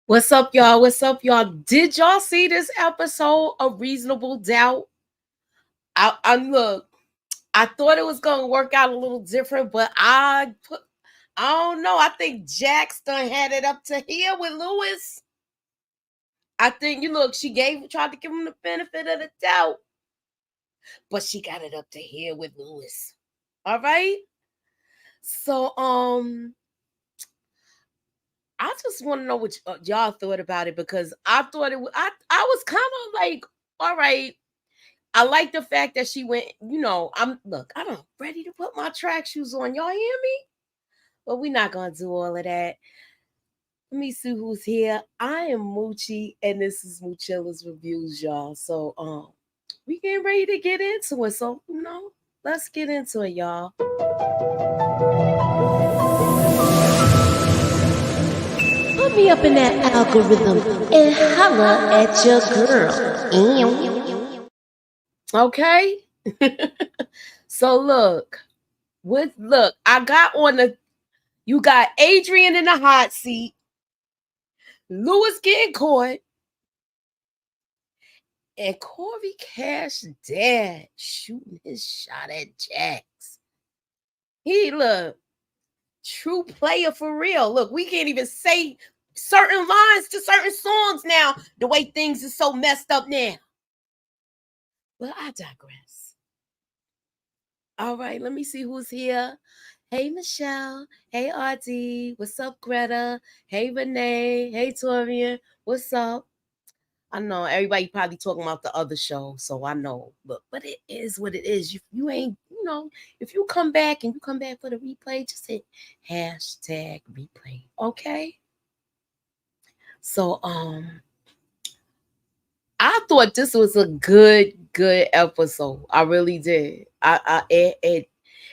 What's up, y'all? What's up, y'all? Did y'all see this episode of Reasonable Doubt? I look, I thought it was gonna work out a little different, but I don't know. I think Jax done had it up to here with Lewis. I think she tried to give him the benefit of the doubt, but she got it up to here with Lewis. All right. So I just want to know what y'all thought about it because I thought it was I was kind of like, all right. I like the fact that she went, I'm ready to put my track shoes on. Y'all hear me? But we're not gonna do all of that. Let me see who's here. I am Moochie, and this is Moochilla's Reviews, y'all. So we getting ready to get into it. So, let's get into it, y'all. Put me up in that algorithm and holla at your girl. Okay. So look, I got you got Adrian in the hot seat, Lewis getting caught, and Corey Cash dad shooting his shot at Jax. He true player for real. Look, we can't even say certain lines to certain songs now, the way things are so messed up now. But I digress. All right, let me see who's here. Hey, Michelle. Hey, RD. What's up, Greta? Hey, Renee. Hey, Torian. What's up? I know everybody probably talking about the other show, so I know. But it is what it is. You ain't, if you come back for the replay, just hit #replay. Okay? So, I thought this was a good episode. I really did.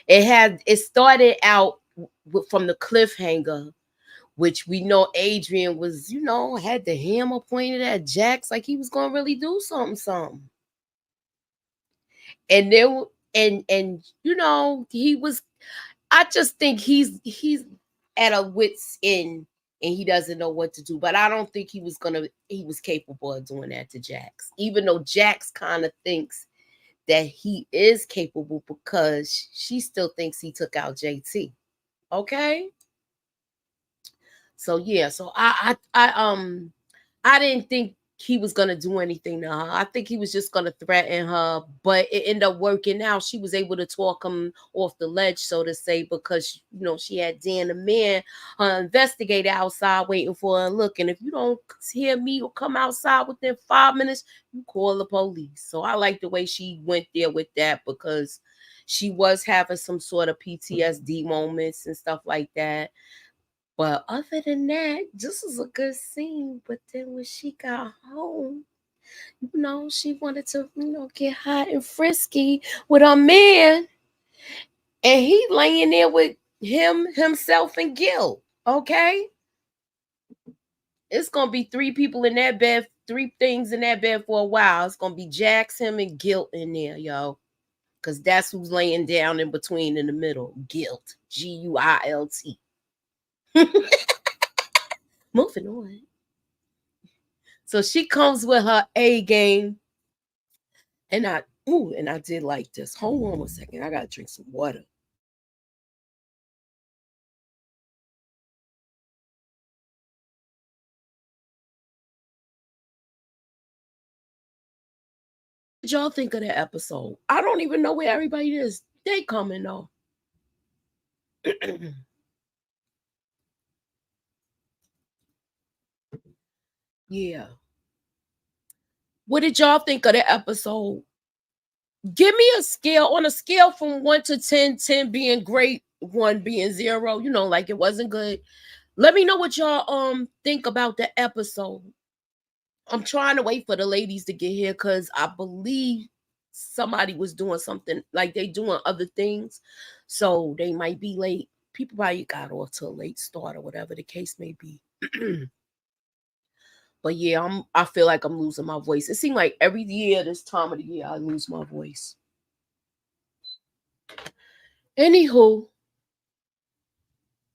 It started out from the cliffhanger, which we know Adrian was, had the hammer pointed at Jax like he was gonna really do something. And then he was. I just think he's at a wit's end and he doesn't know what to do. But I don't think he was capable of doing that to Jax, even though Jax kind of thinks that he is capable because she still thinks he took out JT. Okay. So yeah, so I didn't think he was gonna do anything to her. I think he was just gonna threaten her, but it ended up working out. She was able to talk him off the ledge, so to say, because she had Dan the man, her investigator outside waiting for her. Look, and if you don't hear me or come outside within 5 minutes, you call the police. So I like the way she went there with that because she was having some sort of PTSD moments and stuff like that. But other than that, this was a good scene. But then when she got home, she wanted to, get hot and frisky with her man. And he laying there with himself, and guilt. Okay? It's going to be 3 people in that bed, 3 things in that bed for a while. It's going to be Jax, him, and guilt in there, yo. Because that's who's laying down in between in the middle. Guilt. Guilt. Moving on. So she comes with her A game. And I did like this. Hold on 1 second. I gotta drink some water. What did y'all think of that episode? I don't even know where everybody is. They coming though. Yeah. What did y'all think of the episode? Give me a scale on a scale from 1 to 10, 10 being great, 1 being 0, like it wasn't good. Let me know what y'all think about the episode. I'm trying to wait for the ladies to get here because I believe somebody was doing something, like they doing other things. So they might be late. People probably got off to a late start or whatever the case may be. But yeah, I feel like I'm losing my voice. It seems like every year, this time of the year, I lose my voice. Anywho,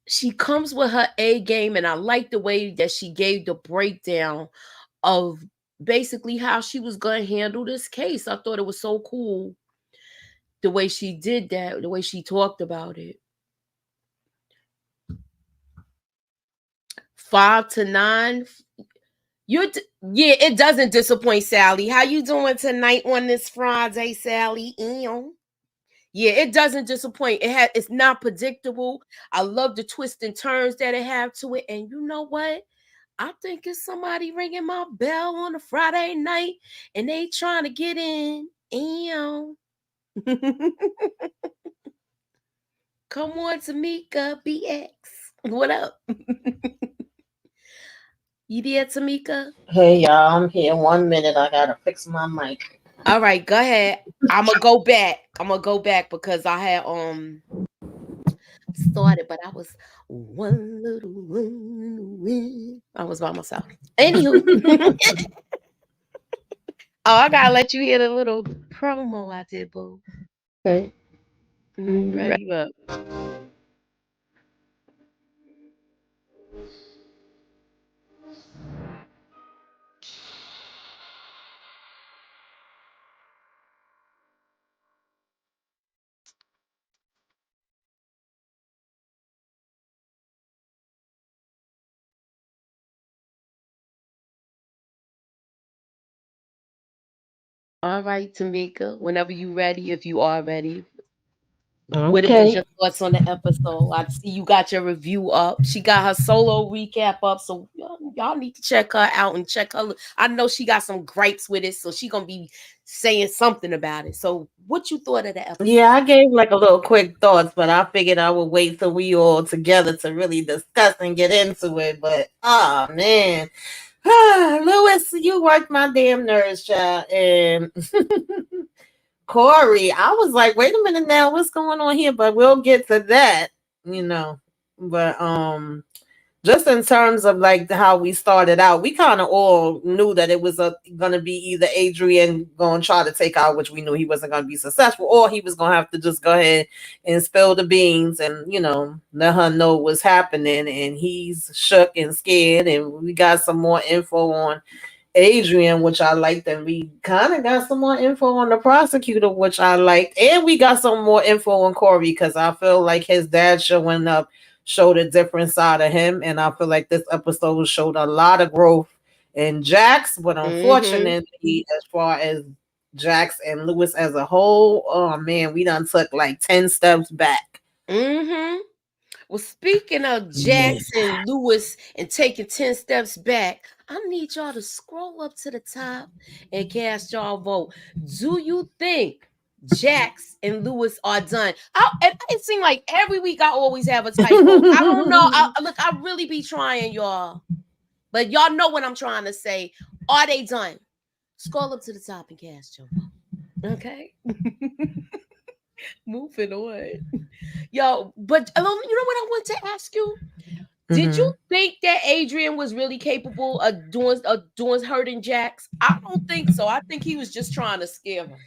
she comes with her A game, and I like the way that she gave the breakdown of basically how she was going to handle this case. I thought it was so cool the way she did that, the way she talked about it. 5 to 9. Yeah, it doesn't disappoint, Sally. How you doing tonight on this Friday, Sally? Ew. Yeah, it doesn't disappoint. It's not predictable. I love the twists and turns that it have to it. And you know what? I think it's somebody ringing my bell on a Friday night and they trying to get in. Ew. Come on, Tamika BX. What up? You there, Tamika? Hey y'all, I'm here. 1 minute, I gotta fix my mic. All right, go ahead. I'm gonna go back. I'm gonna go back because I had started, but I was one little one. I was by myself. Anywho, oh, I gotta let you hear the little promo I did, boo. Okay. Rev you up. All right, Tamika. Whenever you ready, if you are ready, what is Okay. your thoughts on the episode? I see you got your review up. She got her solo recap up, so y'all need to check her out and check her. I know she got some gripes with it, so she gonna be saying something about it. So, what you thought of the Yeah, episode? I gave like a little quick thoughts, but I figured I would wait till we all together to really discuss and get into it. But oh man. Lewis, you worked my damn nerves, child. And Corey, I was like, wait a minute now, what's going on here? But we'll get to that, you know. But just in terms of like how we started out, we kind of all knew that it was gonna be either Adrian going to try to take out, which we knew he wasn't gonna be successful, or he was gonna have to just go ahead and spill the beans and let her know what's happening. And he's shook and scared, and we got some more info on Adrian, which I liked, and we kind of got some more info on the prosecutor, which I liked, and we got some more info on Corey because I feel like his dad showing up showed a different side of him, and I feel like this episode showed a lot of growth in Jax, but Mm-hmm. unfortunately, as far as Jax and Lewis as a whole, oh man, we done took like 10 steps back. Mm-hmm. Well, speaking of Yeah. Jackson Lewis and taking 10 steps back, I need y'all to scroll up to the top and cast y'all vote. Do you think Jax and Lewis are done? It seems like every week I always have a typo. I don't know. Look, I really be trying, y'all. But y'all know what I'm trying to say. Are they done? Scroll up to the top and cast your vote. Okay? Moving on. Yo, but you know what I want to ask you? Did you Mhm. think that Adrian was really capable of doing hurting Jax? I don't think so. I think he was just trying to scare him.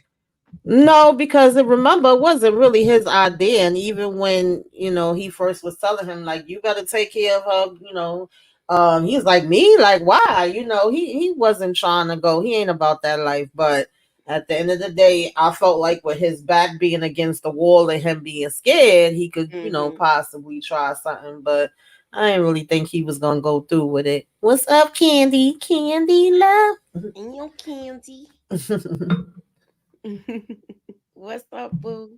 No, because remember, it wasn't really his idea. And even when, he first was telling him, like, you got to take care of her, he's like, me? Like, why? He wasn't trying to go. He ain't about that life. But at the end of the day, I felt like with his back being against the wall and him being scared, he could, Mm-hmm. possibly try something. But I didn't really think he was going to go through with it. What's up, Candy? Candy love? And your candy. What's up, boo?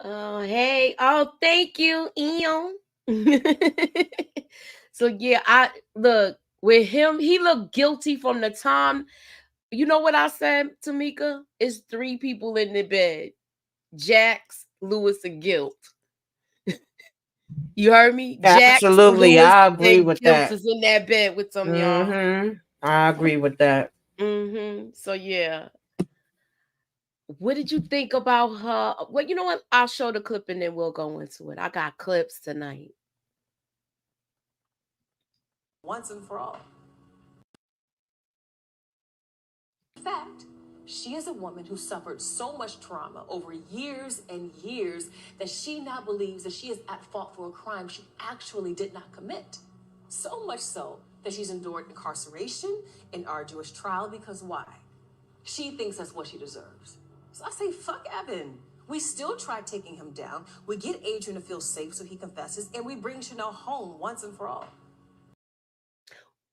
Oh, hey. Oh, thank you, Eon. So yeah, I look with him, he looked guilty from the time. You know what I said, Tamika? It's three people in the bed. Jax, Lewis, and Guilt. You heard me? Jax, Absolutely. Lewis, I agree and with Guilt that. is in that bed with them, y'all. I agree with that. So yeah. What did you think about her? Well, you know what? I'll show the clip and then we'll go into it. I got clips tonight. Once and for all. In fact, She is a woman who suffered so much trauma over years and years that she now believes that she is at fault for a crime she actually did not commit. So much so that she's endured incarceration, an arduous trial, because why? She thinks that's what she deserves. So I say, fuck Evan. We still try taking him down. We get Adrian to feel safe so he confesses, and we bring Chanel home once and for all.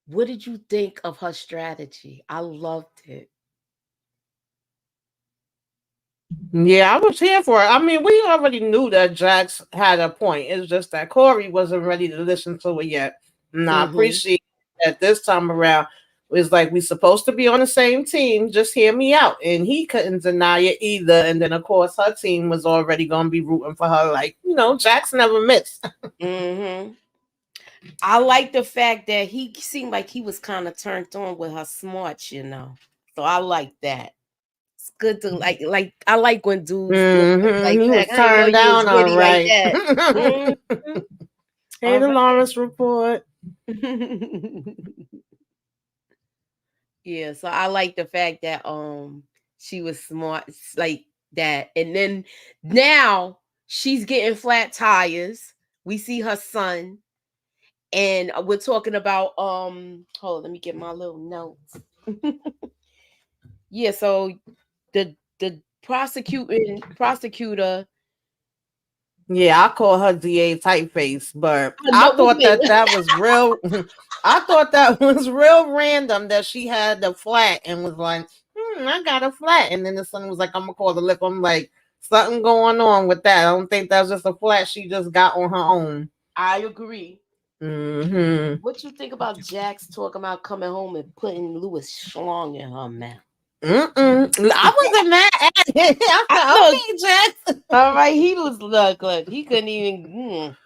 What did you think of her strategy? I loved it. Yeah, I was here for it. I mean, we already knew that Jax had a point. It's just that Corey wasn't ready to listen to it yet. And I Mm-hmm. appreciate that this time around was like we supposed to be on the same team. Just hear me out. And he couldn't deny it either. And then of course her team was already gonna be rooting for her. Like, Jax never missed. Mm-hmm. I like the fact that he seemed like he was kind of turned on with her smarts. So I like that. It's good to like I like when dudes do things like He that. was I didn't know turned you was down all witty like right. that. Mhm. Hey, All the right. Lawrence report. Yeah, so I like the fact that she was smart like that. And then now she's getting flat tires. We see her son, and we're talking about hold on, let me get my little notes. Yeah, so the prosecutor. Yeah, I call her DA typeface, but I I know what thought wait. that was real. I thought that was real random that she had the flat and was like, I got a flat. And then the son was like, I'm going to call the liquor. I'm like, something going on with that. I don't think that's just a flat she just got on her own. I agree. Hmm What you think about Jax talking about coming home and putting Louis schlong in her mouth? I wasn't mad at it. I said, Look, okay, Jax. all right, he was look, he couldn't even.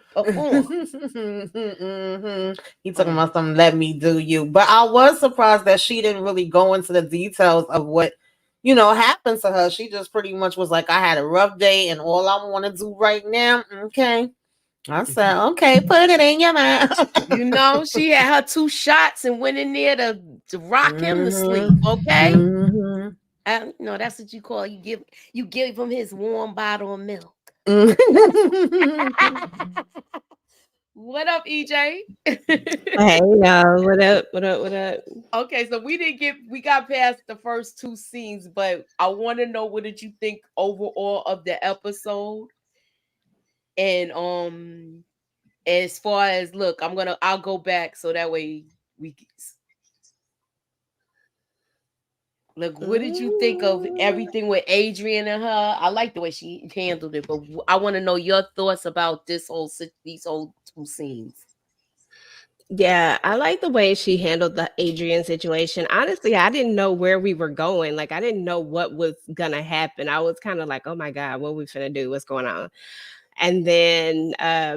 He talking about something, let me do you. But I was surprised that she didn't really go into the details of what, happened to her. She just pretty much was like, I had a rough day and all I want to do right now. Okay. I said, okay, put it in your mouth. She had her 2 shots and went in there to rock him to sleep. hmm Okay, hmm no, that's what you call you give him his warm bottle of milk. What up, EJ? Hey, y'all. What up? What up? What up? Okay, so we got past the first 2 scenes, but I want to know what did you think overall of the episode? And as far as look, I'll go back so that way we look. What did you think of Mm, everything with Adrian and her? I like the way she handled it, but I want to know your thoughts about these whole 2 scenes. yeah, I like the way she handled the Adrian situation. Honestly, I didn't know where we were going. Like, I didn't know what was gonna happen. I was kind of like, oh my God, what we finna do? What's going on? And then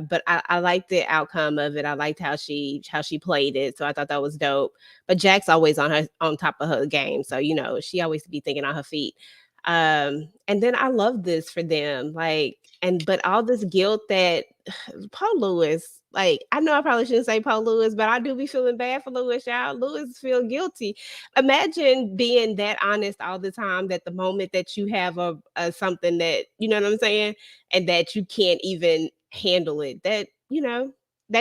but I liked the outcome of it. I liked how she played it, so I thought that was dope. But Jack's always on top of her game, so she always be thinking on her feet. And then I love this for them, like, but all this guilt that Paul Lewis, like, I know I probably shouldn't say Paul Lewis, but I do be feeling bad for Lewis, y'all. Lewis feel guilty. Imagine being that honest all the time, that the moment that you have a something that, you know what I'm saying, and that you can't even handle it. That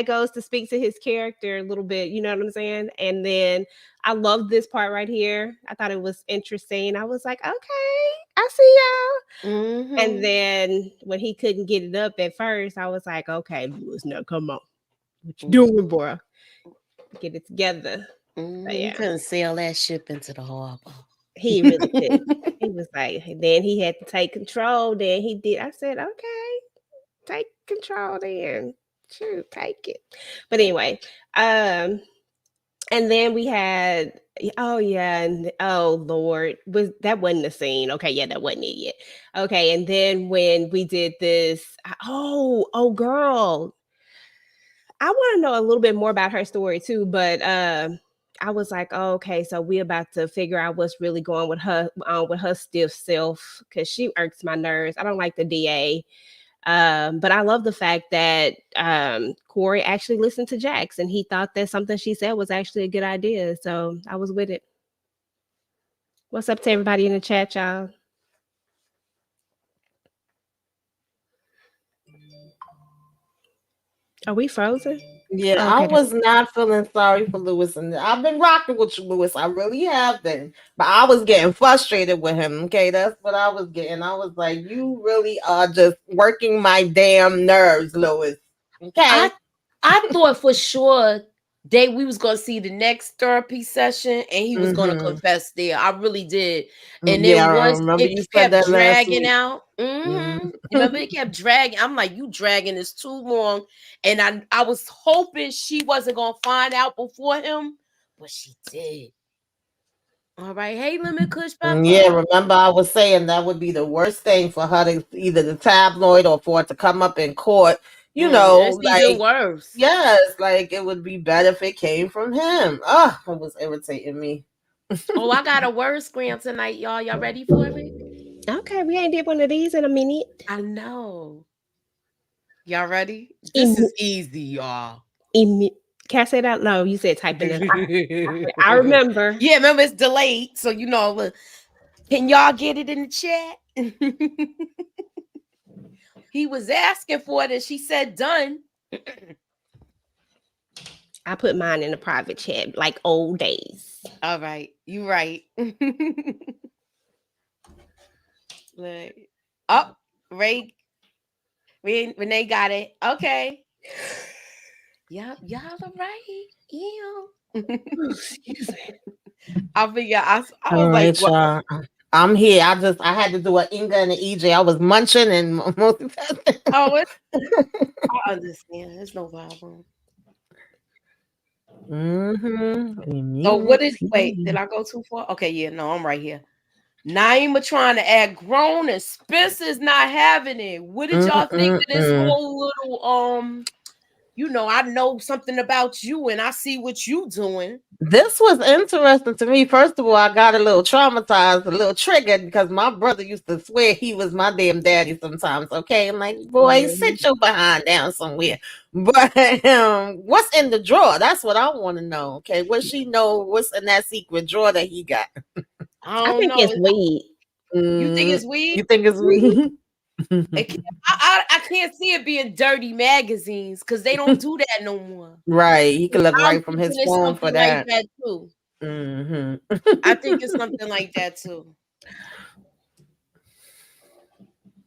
goes to speak to his character a little bit, you know what I'm saying? And then I love this part right here. I thought it was interesting. I was like, okay, I see y'all. And Mm-hmm. then when he couldn't get it up at first, I was like, okay, Lewis, now come on. What you Mm-hmm. doing, boy? Get it together. But He yeah, couldn't sail that ship into the harbor. he really could. He was like, then he had to take control. Then he did. I said, okay, take control then. Shoot, take it. But anyway, and then we had, oh yeah, and oh Lord, wasn't the scene. Okay, yeah, that wasn't it yet. Okay, and then when we did this, oh girl, I want to know a little bit more about her story too, but I was like, oh, okay, so we about to figure out what's really going with her stiff self, because she irks my nerves. I don't like the DA. But I love the fact that Corey actually listened to Jax and he thought that something she said was actually a good idea. So I was with it. What's up to everybody in the chat, y'all? Are we frozen? Yeah, Oh, I okay. was not feeling sorry for Lewis, and I've been rocking with you, Lewis. I really have been, but I was getting frustrated with him. Okay, that's what I was getting. I was like, "You really are just working my damn nerves, Lewis." I Okay. I thought for sure we was gonna see the next therapy session and he was gonna Mm-hmm. confess there. I really did. And Yeah, then I once remember it you said kept that last dragging week. out, Mm-hmm. remember it kept dragging. I'm like, you dragging this too long. And I was hoping she wasn't gonna find out before him, but she did. All right, hey, Lemon Kush Yeah, Pepper. remember I was saying that would be the worst thing for her to either the tabloid or for it to come up in court. It's even Like worse. yes, like it would be better if it came from him. Ah, it was irritating me. Oh, I got a word scram tonight, y'all. Y'all ready for it? Okay, we ain't did one of these in a minute. I know. Y'all ready? This Emu, is easy, y'all. emu. Can I say that low? You said type in it. I remember. Yeah, remember it's delayed, so you know. Can y'all get it in the chat? He was asking for it, and she said done. I put mine in a private chat, like old days. All right, you right. Like, oh, Renee got it. Okay. Yep, y'all are right. Yeah. Excuse me. I figure I All was like, right, what? y'all. I'm here. I had to do an Inga and an EJ. I was munching and multitasking. Oh, I understand. There's no problem. So what is wait, did Immunity. I go too far? Okay, yeah, no, I'm right here. Naima trying to act grown and Spencer's not having it. What did y'all think of this Mm-mm-mm. whole little I know something about you and I see what you doing. This was interesting to me. First of all, I got a little traumatized, a little triggered because my brother used to swear he was my damn daddy sometimes. Okay, I'm like, boy, sit your behind down somewhere. But what's in the drawer? That's what I want to know. Okay, what she know? What's in that secret drawer that he got? I I don't think know. it's weed. You think Mm, it's weed? you think it's me? I can't see it being dirty magazines because they don't do that no more. Right, he could look I'm right from thinking his it's phone for something like that. that too. Hmm. I think it's something like that too.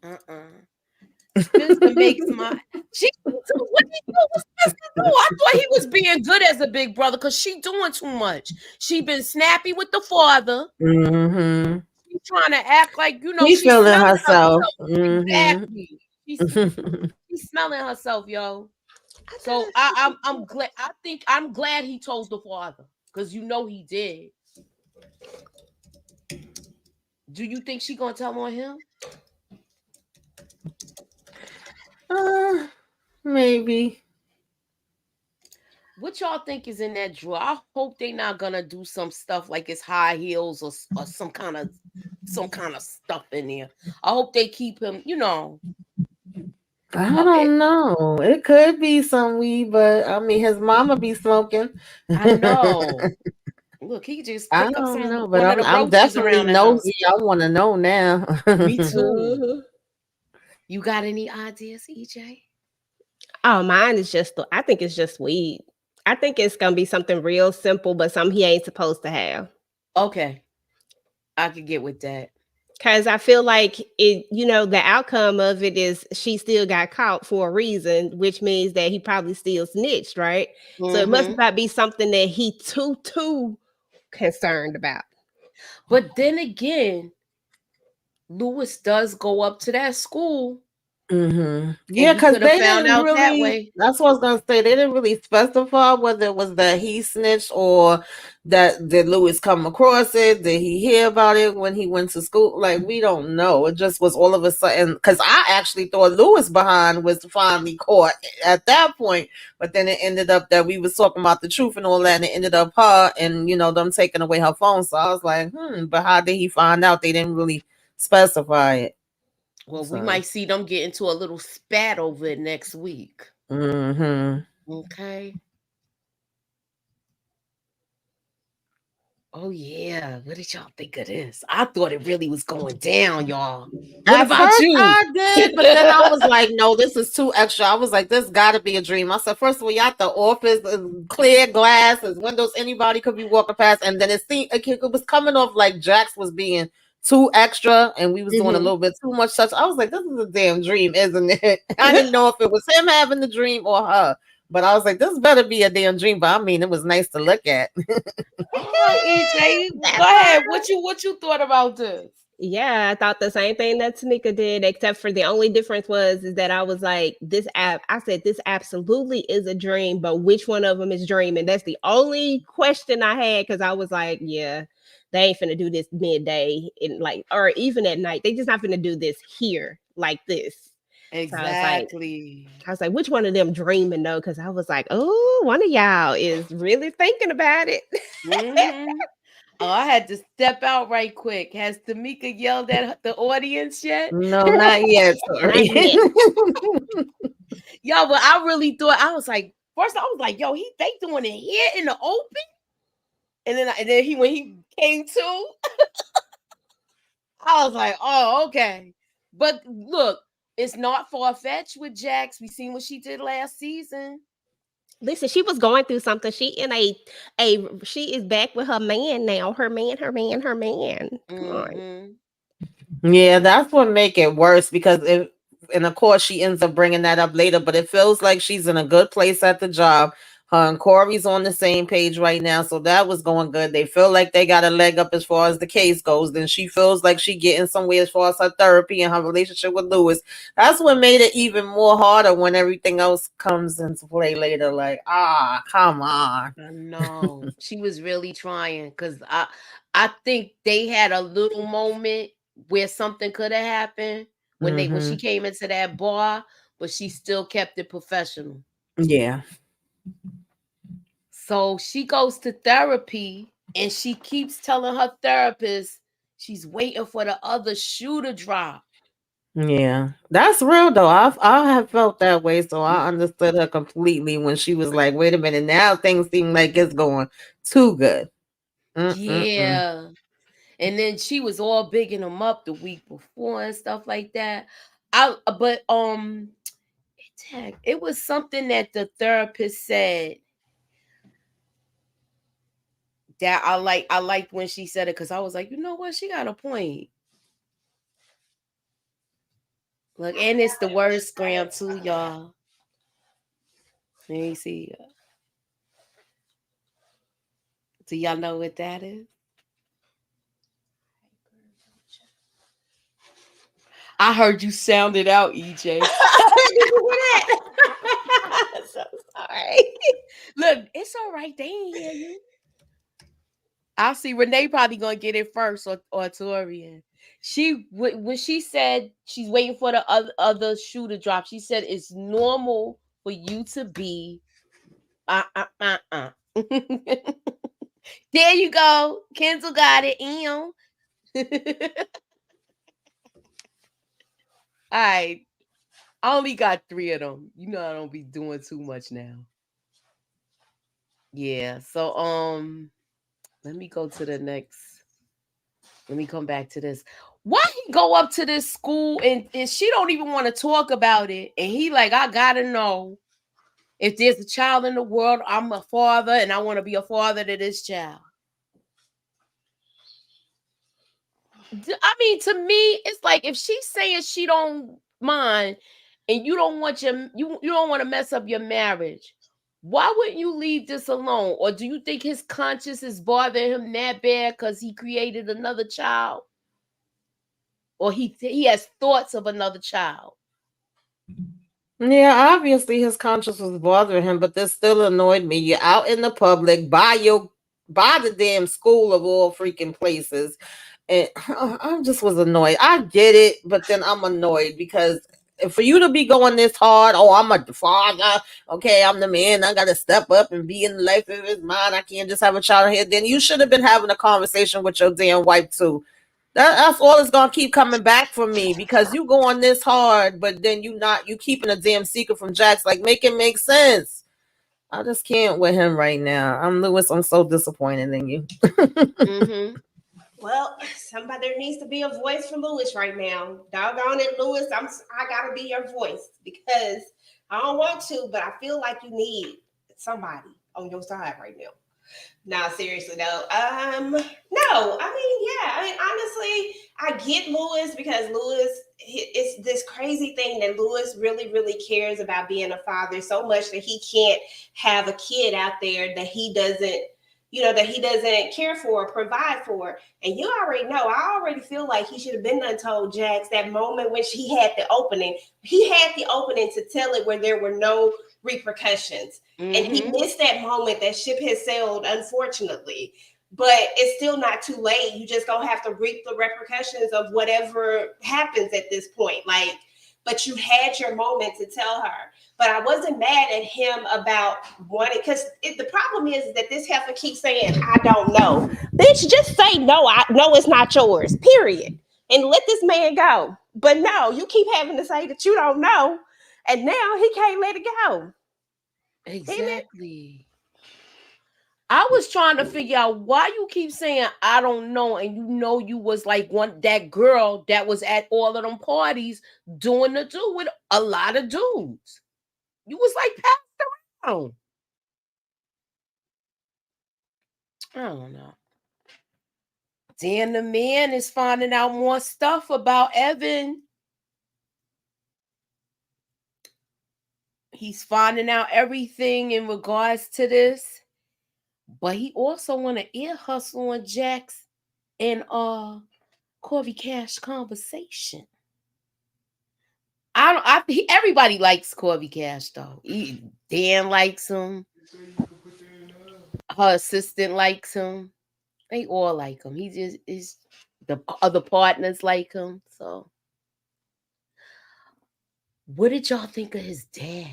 Uh-uh. Spencer makes my what he do? What's Spencer do? I thought he was being good as a big brother because she doing too much. She been snappy with the father. Hmm. She's trying to act like He she's feeling smelling herself. herself. Hmm. Exactly. She's smelling herself, yo. I thought So I said I'm glad. I think I'm glad he told the father because he did. Do you think she gonna tell on him? uh, maybe. What y'all think is in that drawer? I hope they not gonna do some stuff like it's high heels or some kind of stuff in there. I hope they keep him. I Okay, don't know. It could be some weed, but I mean, his mama be smoking. I know. Look, he just I pick up don't know, but one of the I'm roaches definitely around the house. nosy. I want to know now. Me too. Mhm. You got any ideas, EJ? Oh, mine is I think it's just weed. I think it's gonna be something real simple, but something he ain't supposed to have. Okay, I could get with that. Cause I feel like the outcome of it is she still got caught for a reason, which means that he probably still snitched, right? So it must Hmm. not be something that he too concerned about. But then again, Lewis does go up to that school, and Yeah, he because could have they found didn't out that really. way. That's what I was gonna say. They didn't really specify whether it was that he snitched or that did Lewis come across it. Did he hear about it when he went to school? Like we don't know. It just was all of a sudden. Because I actually thought Lewis behind was finally caught at that point, but then it ended up that we was talking about the truth and all that, and it ended up her and them taking away her phone. So I was like, but how did he find out? They didn't really specify it. Well, we So. might see them get into a little spat over it next week. Mm-hmm. Okay. Oh yeah. What did y'all think of this? I thought it really was going down, y'all. What At about first you? I did, but then I was like, no, this is too extra. I was like, this gotta be a dream. I said, first of all, you at the office, clear glass, there's windows, anybody could be walking past. And then it was coming off like Jax was being too extra and we was doing a Mhm. little bit too much such. I was like, this is a damn dream, isn't it? I didn't know if it was him having the dream or her. But I was like, this better be a damn dream. But I mean, it was nice to look at. Oh, EJ, go That's ahead. What you thought about this? Yeah, I thought the same thing that Tamika did, except for the only difference was is that I was like, this app. I said this absolutely is a dream, but which one of them is dreaming? That's the only question I had because I was like, yeah, they ain't finna do this midday and like, or even at night. They just not finna do this here like this. So Exactly. I was like, which one of them dreaming though? Because I was like, oh, one of y'all is really thinking about it. Mm-hmm. Oh, I had to step out right quick. Has Tamika yelled at the audience yet? No, not yet. Not Sorry. yet. Yo, but I really thought I was like, first I was like, yo, they doing it here in the open, and then he when he came to, I was like, oh, okay. But look, it's not far fetched with Jax. We seen what she did last season. Listen, she was going through something. She in a she is back with her man now. Her man, her man, her man. Come on. Mm-hmm. Yeah, that's what make it worse because if and of course she ends up bringing that up later, but it feels like she's in a good place at the job. Her and Corey's on the same page right now, so that was going good. They feel like they got a leg up as far as the case goes. Then she feels like she getting somewhere as far as her therapy and her relationship with Lewis. That's what made it even more harder when everything else comes into play later. Like, come on. I know she was really trying because I think they had a little moment where something could have happened when she Hmm. came into that bar, but she still kept it professional. Yeah. So she goes to therapy and she keeps telling her therapist she's waiting for the other shoe to drop. Yeah, that's real though. I have felt that way, so I understood her completely when she was like, "Wait a minute, now things seem like it's going too good." Mm-mm-mm. Yeah. And then she was all bigging him up the week before and stuff like that. But it was something that the therapist said that I liked when she said it because I was like, you know what, she got a point. Look, and it's the word scram too, y'all. Let me see. Do y'all know what that is? I heard you sound it out, EJ. So sorry. Look, it's all right. They ain't hear you. I'll see Renee probably gonna get it first or Torian. When she said she's waiting for the other shoe to drop, she said it's normal for you to be There you go. Kendall got it. All right. I only got 3 of them. You know I don't be doing too much now. Yeah. So let me go to the next. Let me come back to this. Why he go up to this school and she don't even want to talk about it? And he like, I gotta know if there's a child in the world, I'm a father and I want to be a father to this child. I mean, to me, it's like if she's saying she don't mind and you don't want you don't want to mess up your marriage, why wouldn't you leave this alone? Or do you think his conscience is bothering him that bad because he created another child? Or he has thoughts of another child? Yeah, obviously his conscience was bothering him, but this still annoyed me. You're out in the public by the damn school of all freaking places. And I just was annoyed. I get it, but then I'm annoyed because for you to be going this hard, oh, I'm a father, okay, I'm the man, I gotta step up and be in the life of his mind. I can't just have a child here. Then you should have been having a conversation with your damn wife too. That's all it's gonna keep coming back for me because you going this hard, but then you keeping a damn secret from Jax. Like, make it make sense. I just can't with him right now. I'm Lewis. I'm so disappointed in you. Mm-hmm. Well, somebody there needs to be a voice for Lewis right now. Doggone it, Lewis. I gotta be your voice because I don't want to, but I feel like you need somebody on your side right now. No, seriously though. No, I mean, yeah. I mean, honestly, I get Lewis because Lewis, it's this crazy thing that Lewis really, really cares about being a father so much that he can't have a kid out there that he doesn't, that he doesn't care for or provide for. And you already know, I already feel like he should have been done told Jax that moment when he had the opening. He had the opening to tell it where there were no repercussions. And he Mm-hmm. missed that moment. That ship has sailed, unfortunately. But it's still not too late. You just gonna have to reap the repercussions of whatever happens at this point. But you had your moment to tell her. But I wasn't mad at him about wanting, because the problem is that this heifer keeps saying, I don't know. Bitch, just say no. I no, it's not yours. Period. And let this man go. But no, you keep having to say that you don't know. And now he can't let it go. Damn it. Exactly. I was trying to figure out why you keep saying I don't know, and you was like that girl that was at all of them parties doing the do with a lot of dudes. You was like passed around. I don't know. Dan the man is finding out more stuff about Evan. He's finding out everything in regards to this, but he also want to ear hustle on Jax and Corey Cash conversation. I don't. Everybody likes Corey Cash though. Dan likes him. Her assistant likes him. They all like him. He just is. The other partners like him. So, what did y'all think of his dad?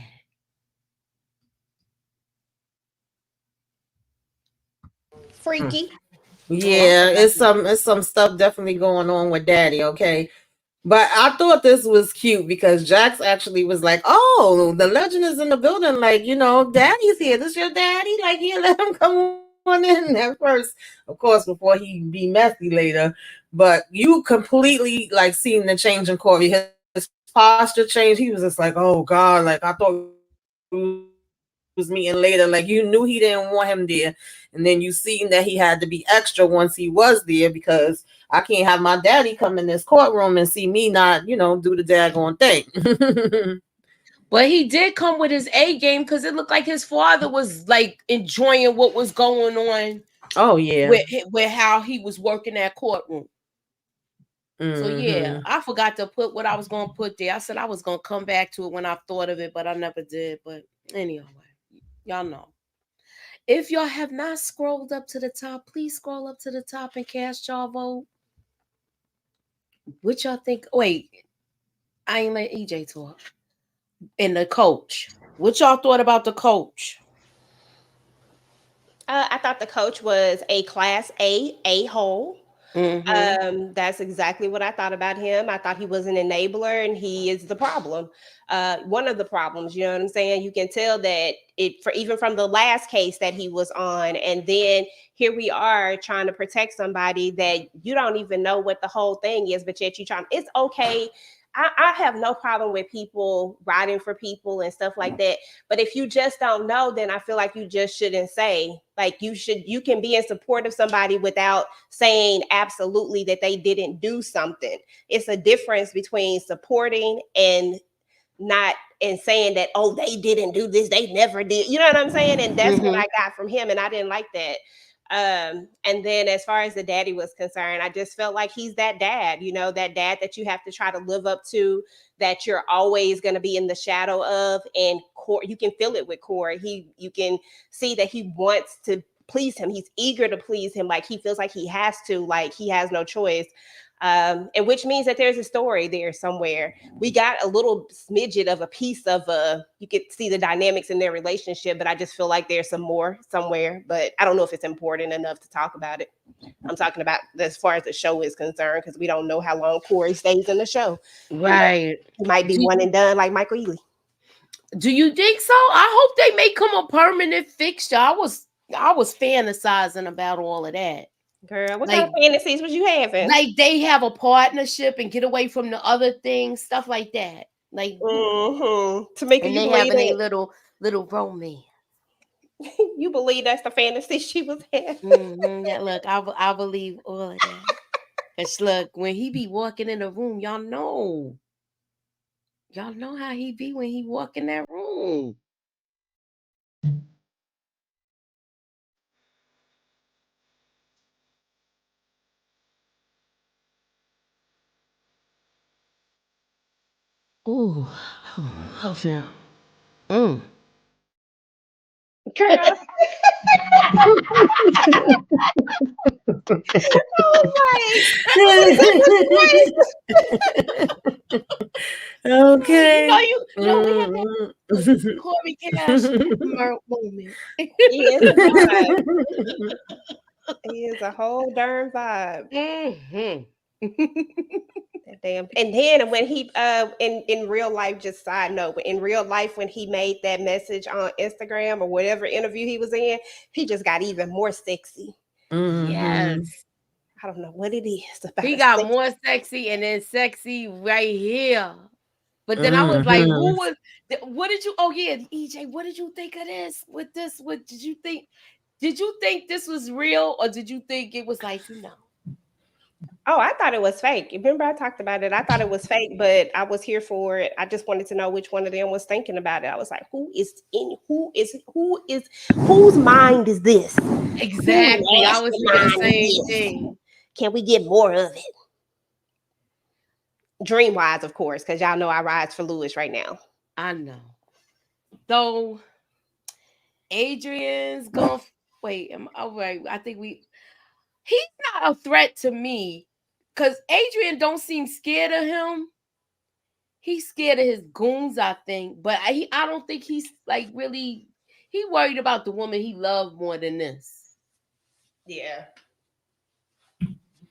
Freaky. Oh, I Yeah, forgot. it's some stuff definitely going on with Daddy. Okay, but I thought this was cute because Jax actually was like, "Oh, the legend is in the building. Like, Daddy's here. This your daddy? Like, yeah, let him come on in." At first, of course, before he be messy later. But you completely like seen the change in Corey. His posture changed. He was just like, "Oh God, like I thought we was meeting later." Like you knew he didn't want him there, and then you seen that he had to be extra once he was there because I can't have my daddy come in this courtroom and see me not, do the daggone thing. But he did come with his A game because it looked like his father was like enjoying what was going on Oh yeah. with how he was working that courtroom. So yeah, Hmm. I forgot to put what I was gonna put there. I said I was gonna come back to it when I thought of it, but I never did. But anyway, y'all know. If y'all have not scrolled up to the top, please scroll up to the top and cast y'all vote. What y'all think? Wait, I ain't let EJ talk. And the coach. What y'all thought about the coach? I thought the coach was a class A hole. Mm-hmm. That's exactly what I thought about him. I thought he was an enabler and he is the problem. One of the problems, you know what I'm saying? You can tell that even from the last case that he was on, and then here we are trying to protect somebody that you don't even know what the whole thing is, but yet you trying. It's okay. I have no problem with people writing for people and stuff like that. But if you just don't know, then I feel like you just shouldn't say. Like you can be in support of somebody without saying absolutely that they didn't do something. It's a difference between supporting and not and saying that, oh, they didn't do this, they never did. You know what I'm saying? And that's what Mm-hmm. I got from him, and I didn't like that. And then as far as the daddy was concerned, I just felt like he's that dad, that dad that you have to try to live up to, that you're always going to be in the shadow of. And you can feel it with Corey. You can see that he wants to please him. He's eager to please him. Like he feels like he has to, like he has no choice. And which means that there's a story there somewhere. We got a little smidget of a piece of you could see the dynamics in their relationship, but I just feel like there's some more somewhere, but I don't know if it's important enough to talk about it. I'm talking about as far as the show is concerned, because we don't know how long Corey stays in the show. Right. He might be Do, one and done like Michael Ealy. Do you think so? I hope they make him a permanent fixture. I was fantasizing about all of that. Girl, what kind Like of fantasies was you having? they have a partnership and get away from the other things, stuff like that. Like, Tamika, and you they believe having a that? little romance. You believe that's the fantasy she was having? Yeah, look, I believe all of that. Cause look, when he be walking in the room, y'all know how he be when he walk in that room. Ooh, oh, yeah. Girl, I was Okay. You know, we had that Corey Cash moment. he is a vibe. He is a whole darn vibe. Mm-hmm. That damn. And then when he in real life, just side note, but in real life when he made that message on Instagram or whatever interview he was in, he just got even more sexy. Mhm. Yes. I don't know what it is about He a got sex. more sexy and then sexy right here. But then I was like, Mhm. who was what did you oh yeah, EJ, what did you think of this? With this? What did you think? Did you think this was real or did you think it was like, Oh, I thought it was fake. Remember, I talked about it. I thought it was fake, but I was here for it. I just wanted to know which one of them was thinking about it. I was like, whose mind is this? Who exactly. I was thinking the mastermind is same this? thing. Can we get more of it? Dream wise, of course, because y'all know I rise for Lewis right now. I know. Though Adrian's gonna wait. All right. I think he's not a threat to me because Adrian don't seem scared of him. He's scared of his goons, I think, but I don't think he's like really. He worried about the woman he loved more than this. Yeah.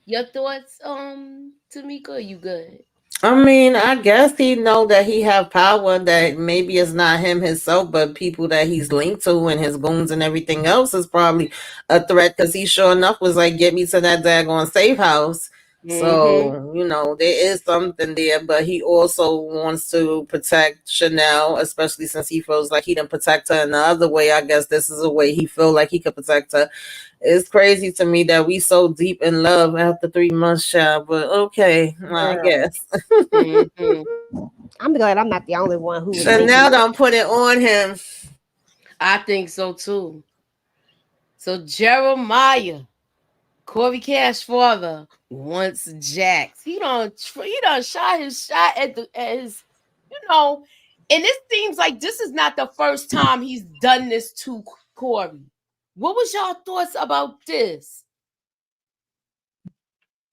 Your thoughts, Tamika? Are you good? I mean, I guess he know that he have power that maybe it's not him himself, but people that he's linked to and his goons and everything else is probably a threat because he sure enough was like, get me to that daggone safe house. Mm-hmm. So, there is something there, but he also wants to protect Chanel, especially since he feels like he didn't protect her in the other way. I guess this is a way he feel like he could protect her. It's crazy to me that we so deep in love after 3 months, child, but okay, I Girl, guess. Mm-hmm. I'm glad I'm not the only one who was thinking Chanel that. don't put it on him. I think so too. So Jeremiah, Corey Cash father, wants Jax. He done shot his shot at his, and it seems like this is not the first time he's done this to Corey. What was y'all thoughts about this?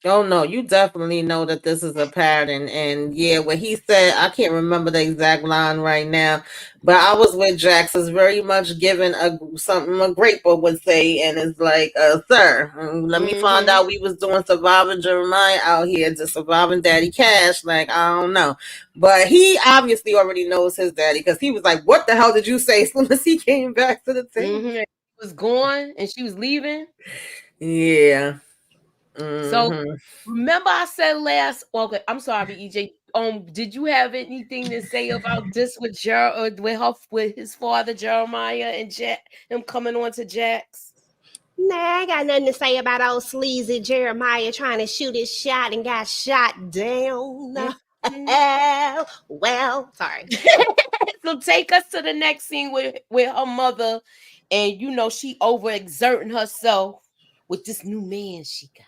Oh no, you definitely know that this is a pattern. And yeah, what he said, I can't remember the exact line right now, but I was with Jax is very much given something a graper would say, and it's like, sir, let me find Mm-hmm. out we was doing surviving Jeremiah out here to surviving Daddy Cash. Like, I don't know. But he obviously already knows his daddy because he was like, what the hell did you say as soon as he came back to the table? Mm-hmm. He was gone and she was leaving. Yeah. So Hmm. remember I said last okay, I'm sorry, EJ. Did you have anything to say about this with his father Jeremiah and him coming on to Jax? Nah, I got nothing to say about old sleazy Jeremiah trying to shoot his shot and got shot down. Mhm. Well, sorry. So take us to the next scene with her mother, and she overexerting herself with this new man she got.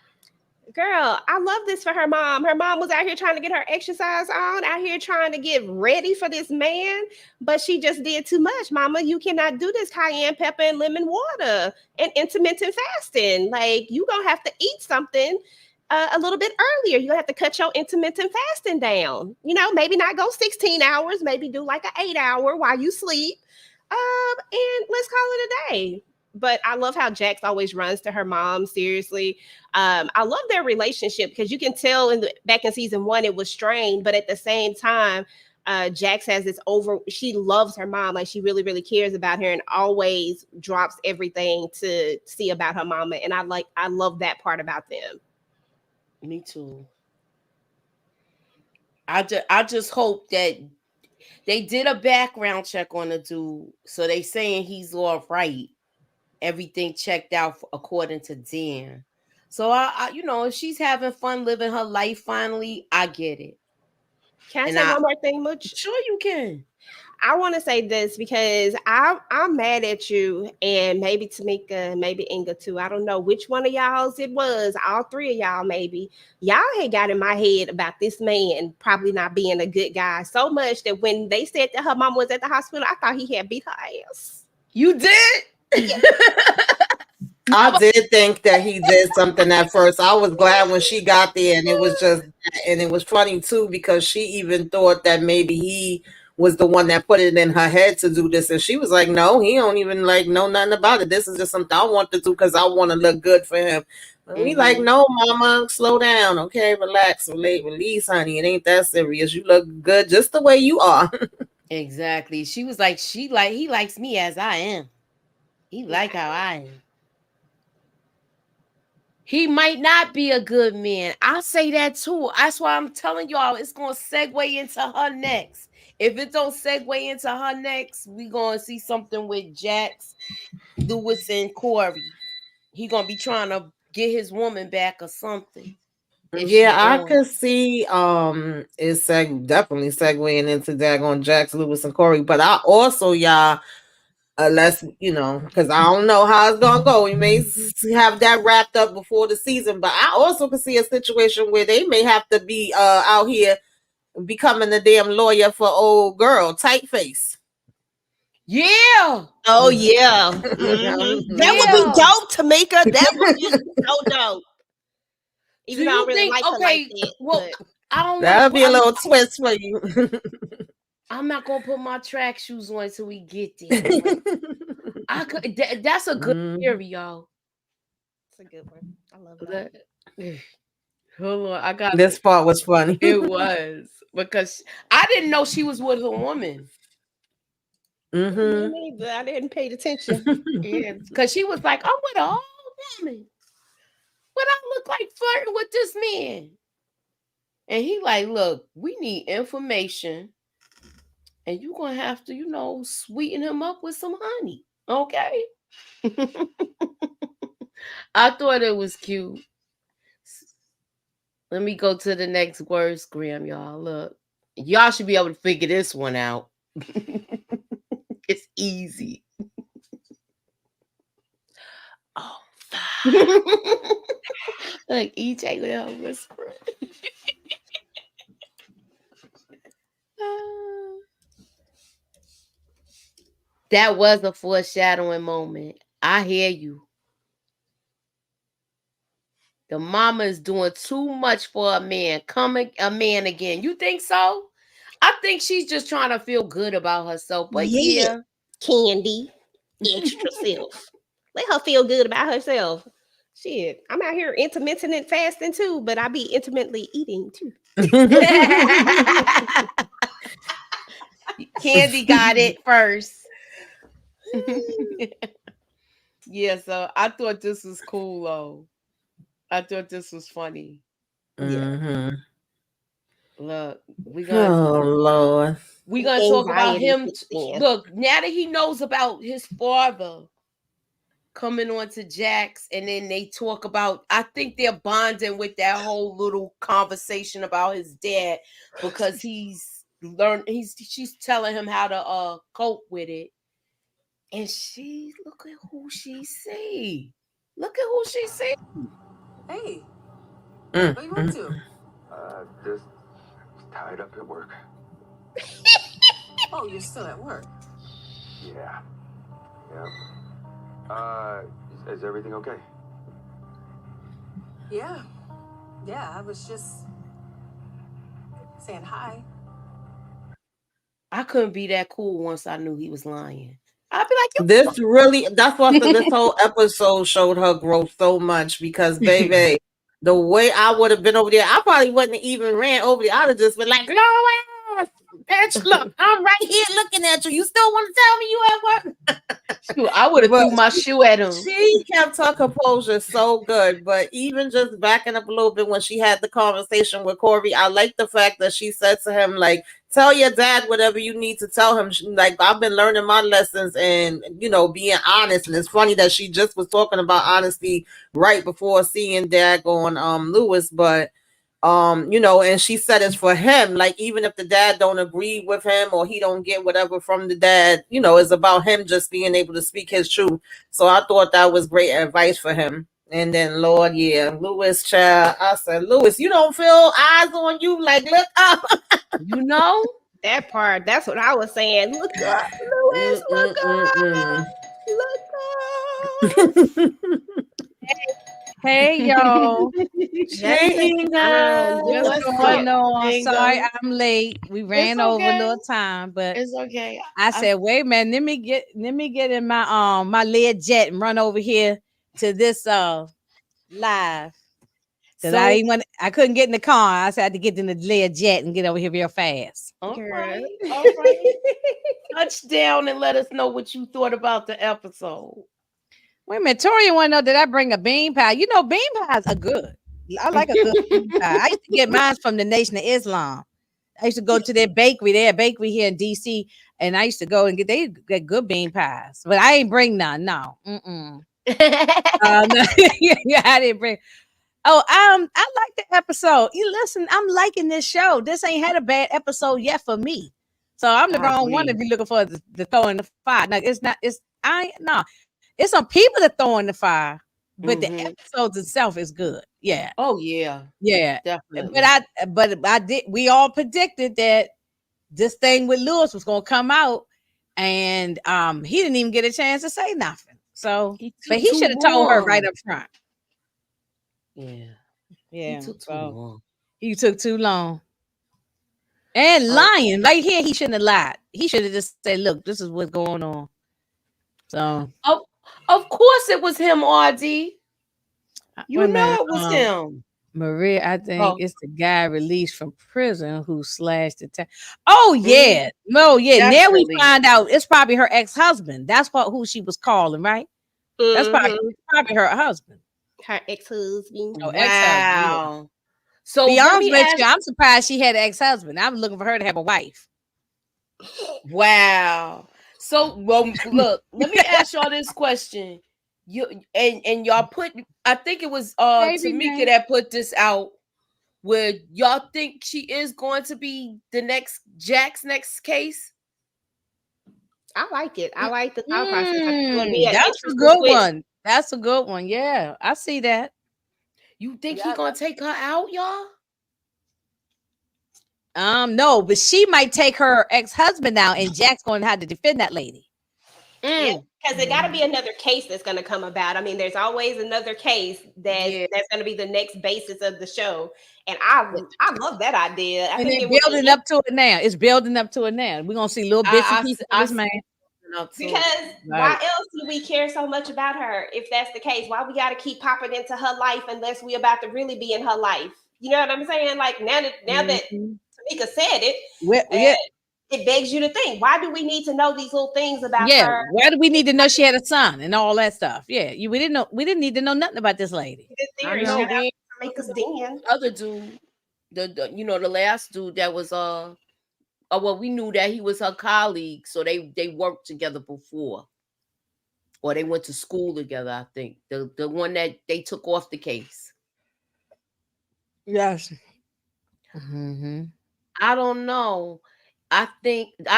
Girl, I love this for her mom. Her mom was out here trying to get her exercise on, out here trying to get ready for this man, but she just did too much. Mama, you cannot do this cayenne pepper and lemon water and intermittent fasting. Like, you going to have to eat something a little bit earlier. You have to cut your intermittent fasting down. Maybe not go 16 hours, maybe do like an 8 hour while you sleep. And let's call it a day. But I love how Jax always runs to her mom. Seriously, I love their relationship because you can tell back in season 1 it was strained, but at the same time, Jax has this she loves her mom, like she really, really cares about her and always drops everything to see about her mama. And I love that part about them. Me too. I just hope that they did a background check on the dude, so they saying he's all right. Everything checked out according to Dan. So if she's having fun living her life finally, I get it. Can I And say one more thing, Much? sure you can. I want to say this because I'm mad at you and maybe Tamika, maybe Inga too. I don't know which one of y'all's it was. All three of y'all maybe. Y'all had got in my head about this man probably not being a good guy so much that when they said that her mom was at the hospital, I thought he had beat her ass. You did? I did think that he did something at first. I was glad when she got there, and it was funny too because she even thought that maybe he was the one that put it in her head to do this, and she was like, "No, he don't even like know nothing about it. This is just something I want to do because I want to look good for him." And we like, "No, mama, slow down, okay, relax, release, honey. It ain't that serious. You look good just the way you are." Exactly. She was like, he likes me as I am. He like how I am. He might not be a good man. I say that too. That's why I'm telling y'all it's gonna segue into her next. If it don't segue into her next, we gonna see something with Jax, Lewis, and Corey. He gonna be trying to get his woman back or something. Yeah, I could see it's definitely segueing into daggone Jax, Lewis, and Corey. But I also, y'all, unless because I don't know how it's gonna go. We may have that wrapped up before the season, but I also could see a situation where they may have to be out here becoming a damn lawyer for old girl tight face. Yeah. Oh yeah. Mm-hmm. That would be dope, Tamika. That would be so dope. Even though I don't really like her like that. Well, I don't. That'll be a little twist for you. I'm not gonna put my track shoes on until we get there. I could. That's a good theory, y'all. It's a good one. I love that. Hold on, I got this part was funny. It was because I didn't know she was with a woman. Mm-hmm. I didn't pay attention. Yeah, because she was like, "I'm with an old woman. What I look like flirting with this man?" And he like, "Look, we need information, and you're gonna have to, sweeten him up with some honey, okay?" I thought it was cute. Let me go to the next word scram, y'all. Look, y'all should be able to figure this one out. It's easy. Oh, like EJ will whisper. That was a foreshadowing moment. I hear you. The mama is doing too much for a man. A man again. You think so? I think she's just trying to feel good about herself. But yeah. Candy, extra self. Let her feel good about herself. Shit, I'm out here intermittent fasting too, but I be intermittently eating too. Candy got it first. Yeah, so I thought this was cool though. I thought this was funny. Yeah. Look, Lord. We're gonna talk about him. Look, now that he knows about his father coming on to Jax, and then they talk about, I think they're bonding with that whole little conversation about his dad because she's telling him how to cope with it. And look at who she see. Look at who she see. Hey, what you up to? Just tied up at work. Oh, you're still at work? Yeah. Is everything okay? Yeah. Yeah, I was just saying hi. I couldn't be that cool once I knew he was lying. I'd be like, that's what this whole episode showed her growth so much because, baby, the way I would have been over there, I probably wouldn't have even ran over there. I'd have just been like, no, Bitch, look, I'm right here looking at you. You still want to tell me you at work? Shoot, I would have But threw my shoe at him. she kept her composure so good. But even just backing up a little bit when she had the conversation with Corey, I like the fact that she said to him, like, tell your dad whatever you need to tell him. Like, I've been learning my lessons and, being honest. And it's funny that she just was talking about honesty right before seeing dad on Lewis, but and she said it's for him, like, even if the dad don't agree with him or he don't get whatever from the dad, it's about him just being able to speak his truth. So I thought that was great advice for him. And then, Lord, yeah, Lewis, child, I said, Lewis, you don't feel eyes on you, like, look up. You know? That part, that's what I was saying. Look up, Lewis, look up. Look up. Hey, y'all. Hey, What's going on? Sorry, I'm late. We ran over a little time, but it's okay. I said, wait, man, let me get in my my lead jet and run over here to this live. Because I couldn't get in the car. I said I had to get in the lead jet and get over here real fast. All right. Touch down and let us know what you thought about the episode. Wait a minute, Tori, you want to know, did I bring a bean pie? You know, bean pies are good. I like a good bean pie. I used to get mine from the Nation of Islam. I used to go to their bakery. They had a bakery here in DC, and I used to go and get good bean pies. But I ain't bring none. No. No. Yeah, I didn't bring. Oh, I like the episode. You listen, I'm liking this show. This ain't had a bad episode yet for me. So I'm the wrong one if you're looking for the throw in the fire. No, it's not. It's some people that throw in the fire, but the episodes itself is good. Yeah. Oh yeah. Yeah. Definitely. But I did. We all predicted that this thing with Lewis was gonna come out, and he didn't even get a chance to say nothing. So, but he should have told her right up front. Yeah. Yeah. He took too long. He took too long. And lying right here, he shouldn't have lied. He should have just said, "Look, this is what's going on." So, of course, it was him, RD. You know it was him. Maria, I think it's the guy released from prison who slashed the time. Oh yeah, no, yeah. Now we find out it's probably her ex-husband. That's who she was calling, right? That's probably her husband. Her ex-husband. Oh, ex-husband. So be honest with you, I'm surprised she had an ex-husband. I was looking for her to have a wife. Wow. So, well, look, let me ask y'all this question. You and y'all put, I think it was Tamika that put this out, where y'all think she is going to be the next Jack's next case. I like it. I like the thought process. That's a good one. That's a good one. Yeah, I see that. You think he gonna take her out, y'all? No, but she might take her ex-husband out, and Jack's going to have to defend that lady. Yeah, because there got to be another case that's going to come about. I mean, there's always another case that's going to be the next basis of the show, and I love that idea. I think it's building up to it now. It's building up to it now. We're gonna see little bits and pieces of this man. Because why else do we care so much about her if that's the case? Why we got to keep popping into her life unless we about to really be in her life? You know what I'm saying? Like now that Tamika said it, it begs you to think, why do we need to know these little things about her? Why do we need to know she had a son and all that stuff? Yeah, we didn't need to know nothing about this lady. I know. Other dude, the last dude that was well, we knew that he was her colleague, so they worked together before, or they went to school together. I think the one that they took off the case. Yes. I don't know. I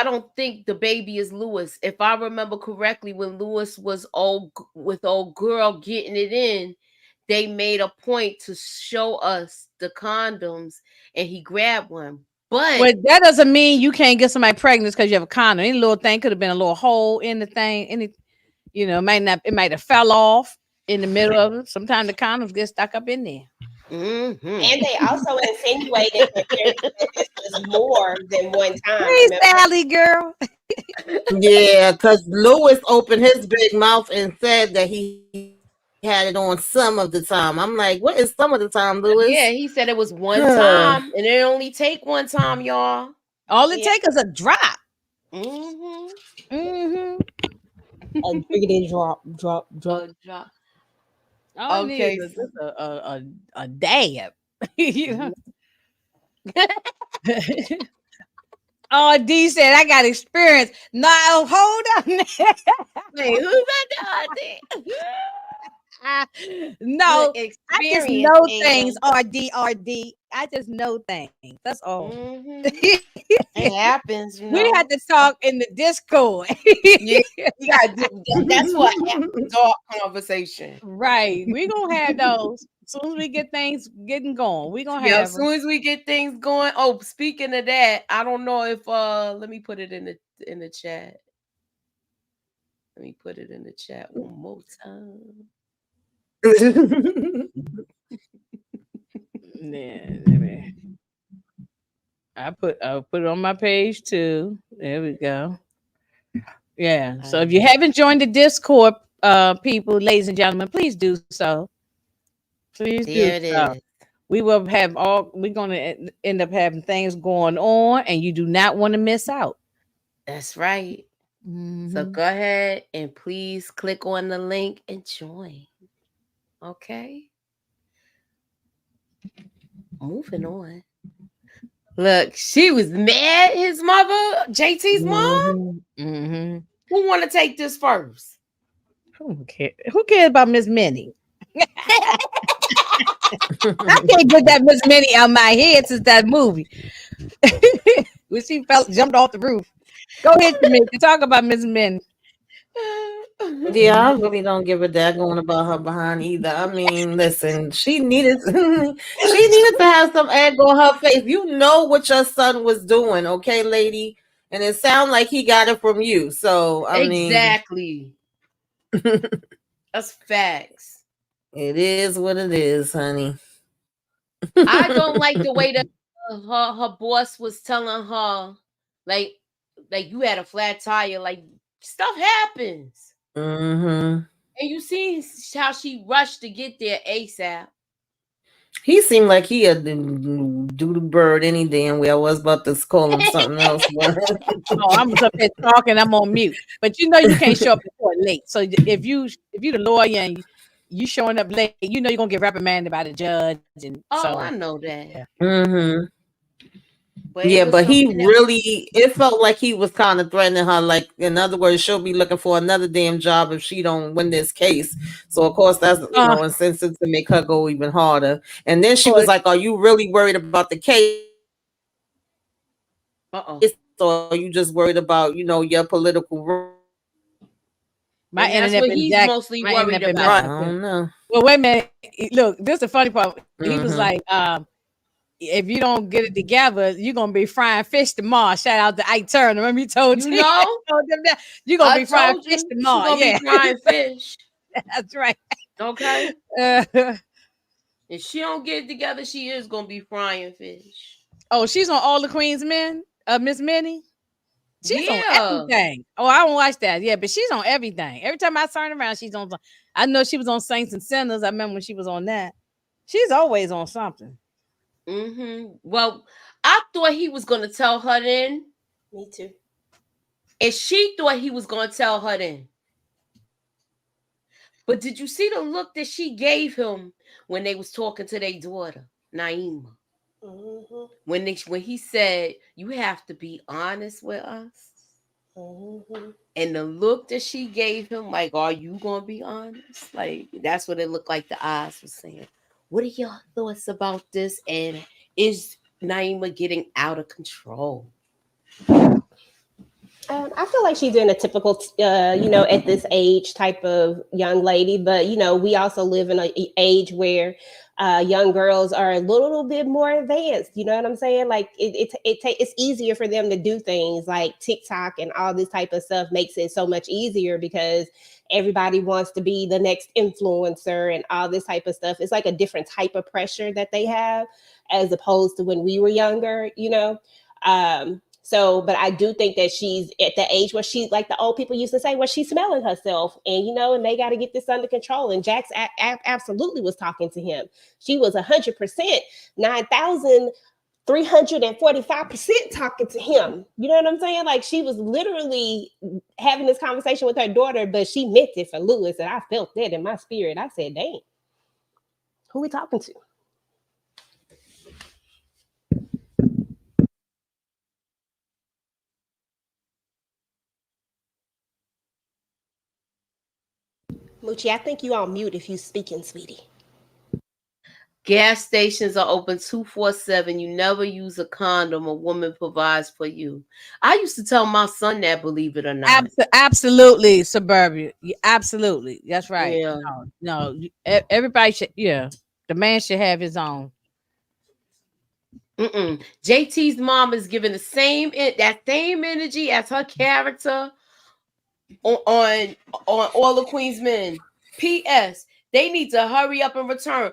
don't think the baby is Lewis. If I remember correctly, when Lewis was with old girl getting it in, they made a point to show us the condoms, and he grabbed one. But that doesn't mean you can't get somebody pregnant because you have a condom. Any little thing could have been a little hole in the thing. It might have fell off in the middle of it. Sometimes the condoms get stuck up in there. And they also insinuated that this was more than one time. Hey, Sally, girl. Yeah, because Lewis opened his big mouth and said that he had it on some of the time. I'm like, what is some of the time, Lewis? Yeah, he said it was one time, and it only take one time, y'all. All it takes is a drop. Mm-hmm. Mm-hmm. A diggity drop, drop, drop. Drop. All it needs Okay. is just a dab. You know? Oh, D said I got experience. No, hold on. Wait, who's that? No, Look, I just experience, know things. Ava. RD. I just know things. That's all. Mm-hmm. It happens, you We know. had to talk in the Discord. Yeah, you gotta do that. That's what after dark conversation. Right. We gonna have those. As soon as we get things getting going, we gonna Yeah, have as them. soon as we get things going. Oh, speaking of that, I don't know if let me put it in the chat. Let me put it in the chat one more time. Yeah, let me- I'll put it on my page too. There we go. Yeah. So if you haven't joined the Discord, people, ladies and gentlemen, please do so. Please do There it so. is. We will have all. We're gonna end up having things going on, and you do not want to miss out. That's right. So Mhm. go ahead and please click on the link and join. Okay. Moving on. Look, she was mad. His mother, JT's mom. Mhm. Mhm. Who want to take this first? Who cares? Who cares about Miss Minnie? I can't get that Miss Minnie out of my head since that movie. When she jumped off the roof. Go ahead, Tamika. Talk about Miss Minnie. Yeah, I really don't give a daggone about her behind either. I mean, listen, she needed she needed to have some egg on her face. You know what your son was doing, okay, lady? And it sounds like he got it from you. So I mean, Exactly. That's facts. it is what it is, honey. I don't like the way that her boss was telling her, like, like you had a flat tire. Like stuff happens, Mm-hmm. and you see how she rushed to get there ASAP. He seemed like he had do the bird any damn way. I was about to call him something else, but Oh, I'm up here talking. I'm on mute. But you know you can't show up to court late. So if you the lawyer and you showing up late, you know you're gonna get reprimanded by the judge. And Oh, so I know that, yeah. mm-hmm. but it Yeah, was but he something else. really, it felt like he was kind of threatening her. Like, in other words, she'll be looking for another damn job if she don't win this case. So, of course, that's, incentive to make her go even harder. And then she was Court, like, are you really worried about the case? Uh-oh. Or are you just worried about, your political my And that's internet what been he's jacked. mostly My worried internet been run? messing about. I up too. don't know. Well, wait a minute. Look, this is the funny part. He was Mm-hmm. like, if you don't get it together, you're gonna be frying fish tomorrow. Shout out to Ike Turner. Remember he told You you know, told them that you're gonna I be frying told fish you she tomorrow. gonna be Yeah, frying fish. that's right. Okay, Uh, if she don't get it together, she is gonna be frying fish. oh, she's on All the Queen's Men. Miss Minnie. She's on Yeah. everything. Oh, I don't watch that. Yeah, but she's on everything. Every time I turn around, she's on. I know she was on Saints and Sinners. I remember when she was on that. She's always on something. Well, I thought he was gonna tell her then, Me too. and she thought he was gonna tell her then. But did you see the look that she gave him when they was talking to their daughter, Naima? Mm-hmm. When he said, "You have to be honest with us," Mm-hmm. and the look that she gave him, like, "Are you gonna be honest?" Like that's what it looked like. The eyes was saying. What are your thoughts about this? And is Naima getting out of control? I feel like she's in a typical, at this age type of young lady. But we also live in an age where young girls are a little bit more advanced. You know what I'm saying? Like it's easier for them to do things like TikTok and all this type of stuff makes it so much easier because everybody wants to be the next influencer and all this type of stuff. It's like a different type of pressure that they have as opposed to when we were younger. So, but I do think that she's at the age where she, like the old people used to say, where she's smelling herself, and they got to get this under control. And Jax absolutely was talking to him. She was 100%, 9,000 345% talking to him. You know what I'm saying? Like she was literally having this conversation with her daughter, but she meant it for Lewis, and I felt that in my spirit. I said, "Dang, who we talking to?" Moochie, I think you on mute if you speaking, sweetie. Gas stations are open 24/7. You never use a condom. A woman provides for you. I used to tell my son that, believe it or not. Absolutely, suburbia. Absolutely, that's right. Yeah. No, everybody should. Yeah, the man should have his own. JT's mom is giving that same energy as her character on All the Queen's Men. P.S. They need to hurry up and return.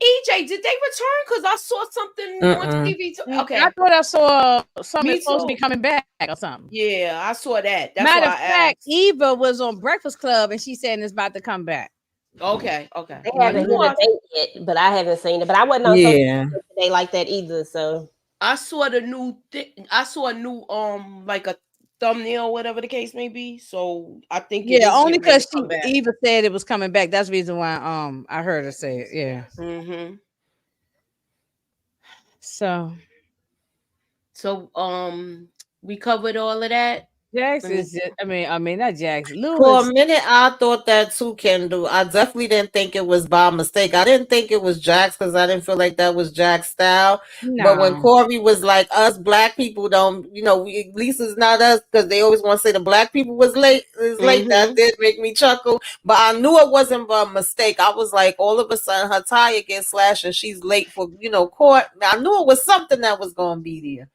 EJ, did they return? Because I saw something on TV. Okay. I thought I saw something Me supposed to be too. coming back or something. Yeah, I saw that. That's Matter why of I fact, asked. Eva was on Breakfast Club and she said it's about to come back. Okay. They haven't hit a date yet, but I haven't seen it. But I wasn't on social media today like that either. So I saw the new I saw a new like a thumbnail, whatever the case may be. So I think it is only because Eva said it was coming back. That's the reason why I heard her say it. Yeah. Mm-hmm. So we covered all of that. Jax is just, I mean not Jax. Lewis. For a minute, I thought that too, Kendall. I definitely didn't think it was by mistake. I didn't think it was Jax because I didn't feel like that was Jack's style. No. But when Corey was like, us black people don't, at least it's not us because they always want to say the black people was late. That did make me chuckle. But I knew it wasn't by mistake. I was like, all of a sudden her tire gets slashed and she's late for, court. I knew it was something that was going to be there.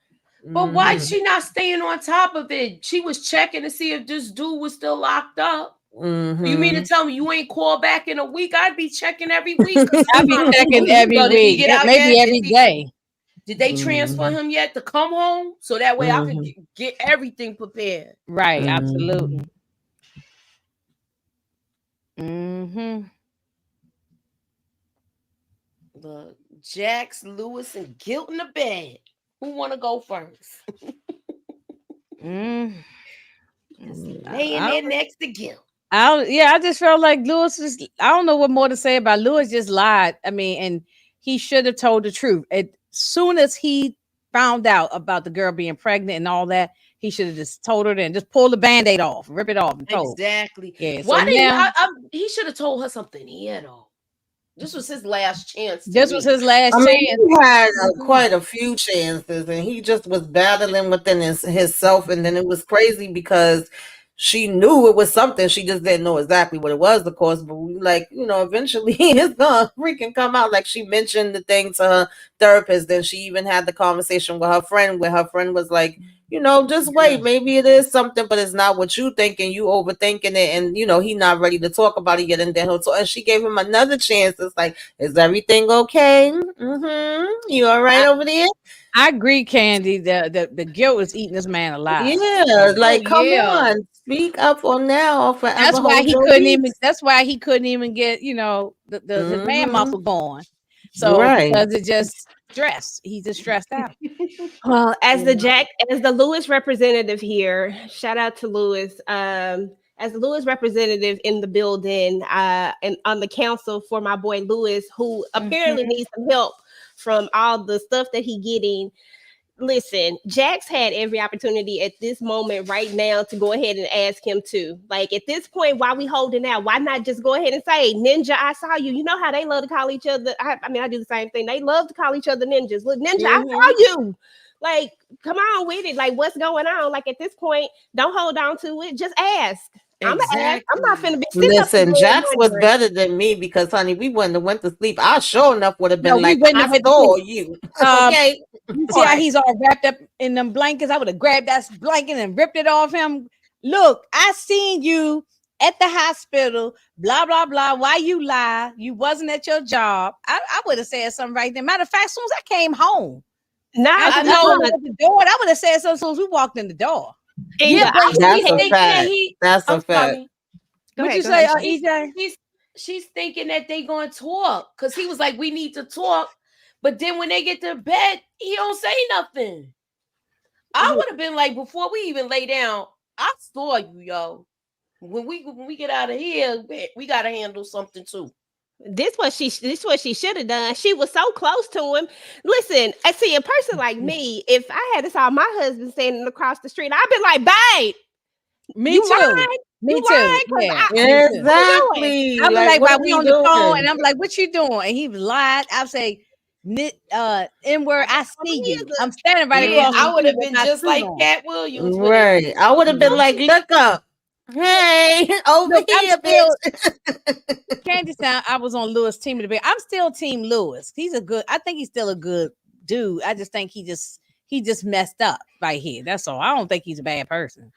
But why is she not staying on top of it? She was checking to see if this dude was still locked up. You mean to tell me you ain't called back in a week? I'd be checking every week. I'd be checking every week. Maybe every day. Did they transfer him yet to come home? So that way I could get everything prepared. Right, absolutely. Look, Jax, Lewis, and Guilt in the bed. Who want to go first? Laying there next to Guilt. I just felt like Lewis is. I don't know what more to say about Lewis. Just lied. I mean, and he should have told the truth. As soon as he found out about the girl being pregnant and all that, he should have just told her and just pull the Band-Aid off, rip it off, and told. Exactly. Yeah. Why didn't he should have told her something here though? This was his last chance. This was his last chance. He had quite a few chances, and he just was battling within himself. And then it was crazy because she knew it was something. She just didn't know exactly what it was, of course. But eventually it's gonna freaking come out. Like she mentioned the thing to her therapist. Then she even had the conversation with her friend, where her friend was like, just wait. Maybe it is something, but it's not what you thinking. You overthinking it, and he not ready to talk about it yet. And then and she gave him another chance. It's like, is everything okay? You all right over there? I agree, Candy. The guilt is eating this man alive. Yeah, come on, speak up on now or forever. That's why he couldn't even. That's why he couldn't even get the man muscle going. So because it just stressed. He's just stressed out. Well, as the Lewis representative here, shout out to Lewis. As the Lewis representative in the building, and on the council for my boy Lewis, who apparently needs some help from all the stuff that he getting. Listen, Jax had every opportunity at this moment right now to go ahead and ask him to. Like at this point, why we holding out? Why not just go ahead and say, Ninja, I saw you. You know how they love to call each other. I do the same thing. They love to call each other ninjas. Look, Ninja, I saw you. Like, come on with it. Like, what's going on? Like at this point, don't hold on to it. Just ask. Exactly. I'm not finna be. Listen, Jax was better than me because, honey, we wouldn't have went to sleep. I sure enough would have been I saw you. Okay. You see how he's all wrapped up in them blankets? I would have grabbed that blanket and ripped it off him. Look, I seen you at the hospital, blah, blah, blah. Why you lie? You wasn't at your job. I would have said something right there. Matter of fact, as soon as I came home, I know at the door. I would have said something as soon as we walked in the door. Yeah, that's a fact. That's a fact. What you say, EJ? She's thinking that they gonna talk because he was like, we need to talk. But then when they get to bed, he don't say nothing. I would have been like, before we even lay down, I saw you, yo. When we get out of here, we gotta handle something too. This what she should have done. She was so close to him. Listen, I see a person like me. If I had saw my husband standing across the street, I'd be like, "Babe, Me you too. lied, Me you too. lied." Because Yeah. what Me too. you doing? Exactly. I'm Like, like, what while are we we on the phone, and doing? I'm like, what you doing? And he lied. I'll say, N word, I see He you. is I'm standing right Yeah, across the I would street have with been my just suit like on. Cat Williams when it. Right. I would have been like, look up. Hey, over Look, I'm here, still bitch. Candy Town. I was on Lewis' team to be. I'm still Team Lewis. I think he's still a good dude. I just think he just messed up right here. That's all. I don't think he's a bad person.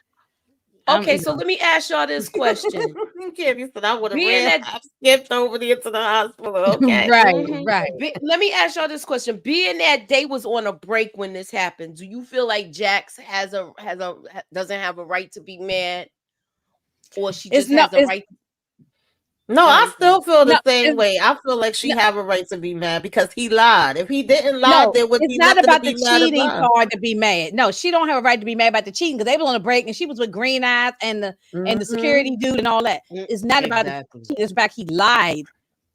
Okay, so let me ask y'all this question. Candy said I would have Being ran. that I skipped over there to the hospital. Okay. right, Mhm. right. Let me ask y'all this question. Being that they was on a break when this happened, do you feel like Jax doesn't have a right to be mad, or she It's just no, has a it's right? No, Go I ahead. still feel no, the same it's way. I feel like she no, have a right to be mad because he lied. If he didn't lie, no. there would It's be not nothing to about the be mad cheating about. part to be mad. No, she don't have a right to be mad about the cheating because they was on a break and she was with Green Eyes and the Hmm. security dude and all that. It's not about the Exactly. cheating. It's about he lied.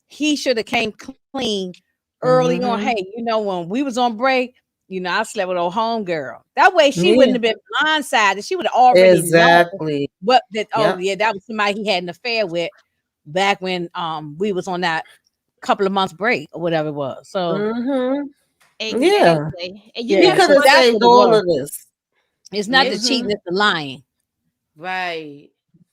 He should have came clean early on. Hmm. Hey, when we was on break, I slept with old home girl. That way she Yeah, wouldn't have been blindsided. She would have already known exactly. what that. Oh Yep. yeah, that was somebody he had an affair with back when we was on that couple of months break or whatever it was. So Hmm. Yeah, exactly. And you he yeah, could never so have want that's them. saved what it all was. of this. It's not the It's Hmm. cheating, it's the lying. right.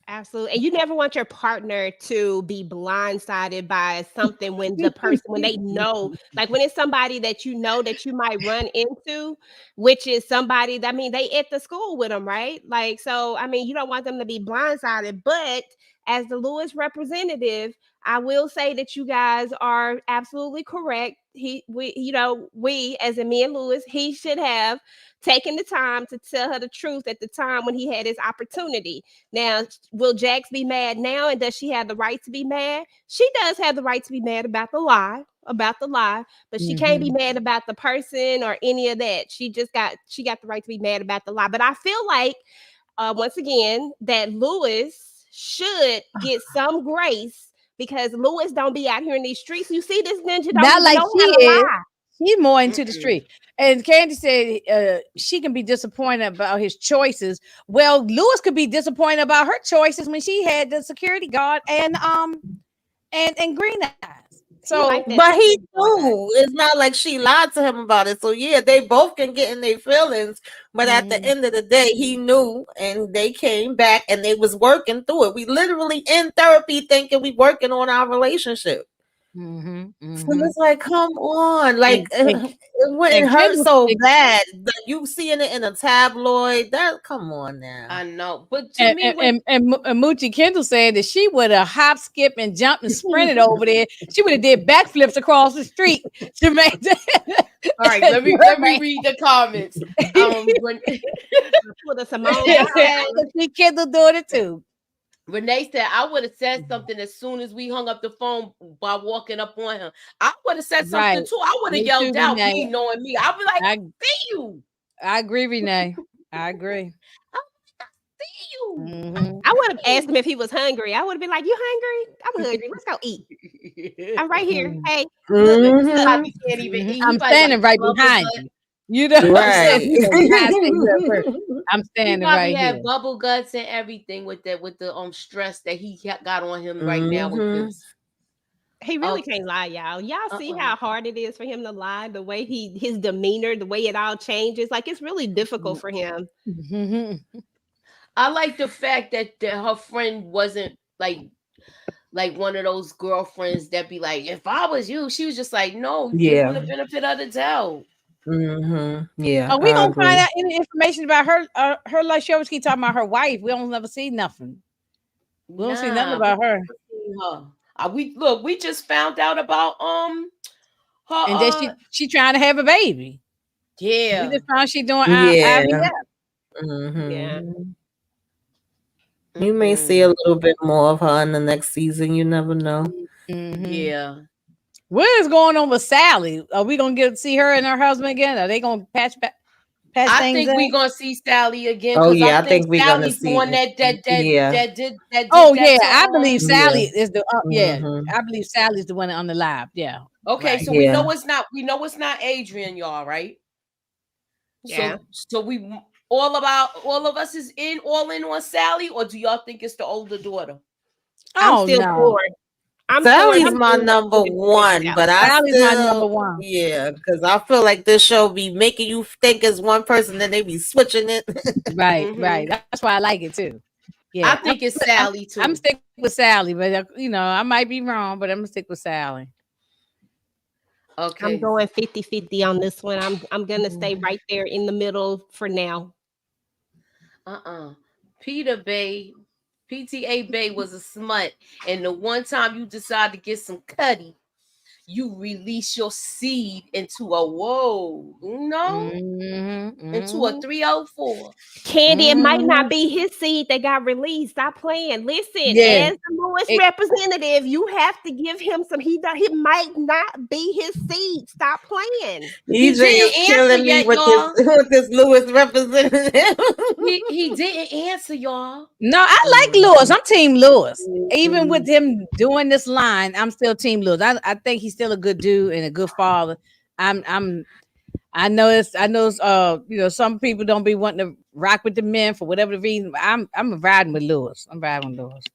Absolutely. And you never want your partner to be blindsided by something when they know, like when it's somebody that you know that you might run into, which is somebody that, I mean, they at the school with them, right? Like, so, I mean, you don't want them to be blindsided. But as the Lewis representative, I will say that you guys are absolutely correct. We, as in me and Lewis, he should have taken the time to tell her the truth at the time when he had his opportunity. Now, will Jax be mad now? And does she have the right to be mad? She does have the right to be mad about the lie, but she can't be Mhm. mad about the person or any of that. She got the right to be mad about the lie. But I feel like once again that Lewis should get some grace because Lewis don't be out here in these streets. You see, this ninja don't Not even like know she how to is. lie. She's more into the Mm-mm. street. And Candy said she can be disappointed about his choices. Well, Lewis could be disappointed about her choices when she had the security guard and Green Eyes. He So liked that But he security guard. knew. It's not like she lied to him about it. So yeah, they both can get in their feelings. But at the mm, end of the day, he knew, and they came back, and they was working through it. We literally in therapy thinking we working on our relationship. mhm, So mhm. it's like, come on, like And, and it wouldn't and hurt Kendall so and, bad. Like you seeing it in a tabloid. That come on now. I know, but to and, me, and, when and, and Moochie Kendall said that she would have hop, skip, and jumped and sprinted over there. She would have did backflips across the street to make all right, let me her let me man. read the comments. When With a Simone Biles. See Kendall doing it too. Renee said I would have said something as soon as we hung up the phone by walking up on him. I would have said Right. something too. I would have Me too, yelled out, Renee. me knowing me. I'd be like, I see you. I agree, Renee. I agree. I see you. I Hmm. I would have see asked him if he was hungry. I would have been like, "You hungry? I'm hungry. Let's go eat. you. I'm right here. Hey, look, Look, he look." Hmm. probably can't even eat. He I'm probably got standing right bubble behind gut. you. You know what I'm saying? Right. You know, God say you at first. I'm He standing probably right had here. bubble guts and everything with the stress that he got on him right now with Hmm. this. He really Okay. can't lie, y'all. Y'all see Uh-uh. how hard it is for him to lie, the way his demeanor, the way it all changes. Like it's really difficult for him. Mhm. I like the fact that her friend wasn't like one of those girlfriends that be like, if I was you, she was just like, no, give him Yeah. the benefit of the doubt. Yeah, Are we I gonna agree. find out any information about her? Like she always keep talking about her wife. We don't never see nothing. We don't see nothing Nah, we about her. never seen her. We just found out about her And then she trying to have a baby. We yeah. just found she doing Yeah. IVF. Hmm. Yeah. Mhm. You may see a Mm-mm. little bit more of her in the next season. You never know. Mhm. Yeah. What is going on with Sally? Are we gonna get to see her and her husband again? Are they gonna patch I things think up? we gonna see Sally again Oh because I yeah, I think think we're gonna Sally's the one see. that Yeah. did Oh that yeah, to I believe Yeah. Sally is the yeah. Hmm. I believe Sally's the one on the live. Yeah, Okay, right. so we Yeah. know it's not Adrian, y'all, right? Yeah. So we all of us is all in on Sally, or do y'all think it's the older daughter? I'm Oh still no, for it. I'm for it. Sally's I'm my still number one, but I Sally's my number still, one. yeah, because I feel like this show be making you think it's one person, then they be switching it. Right, Hmm. right. That's why I like it too. I Yeah, think it's Sally I'm too. stick with Sally, but I might be wrong, but I'm gonna stick with Sally. I'm Okay. going 50-50 on this one. I'm gonna stay right there in the middle for now. Peter Bay, PTA Bay was a smut, and the one time you decide to get some cutty, you release your seed into a into a Mm-hmm, 304. Candy, it might mm-hmm. not be his seed that got released. Stop playing. Listen, Yeah, as the Lewis it, representative, you have to give him some. He might not be his seed. Stop playing. He EJ is didn't answer killing me yet, with this y'all. with this Lewis representative. He didn't answer, y'all. no, I like Lewis. I'm Team Lewis. Even with him doing this line, I'm still Team Lewis. I think he's still a good dude and a good father. I'm some people don't be wanting to rock with the men for whatever the reason. I'm riding with Lewis. I'm riding with Lewis.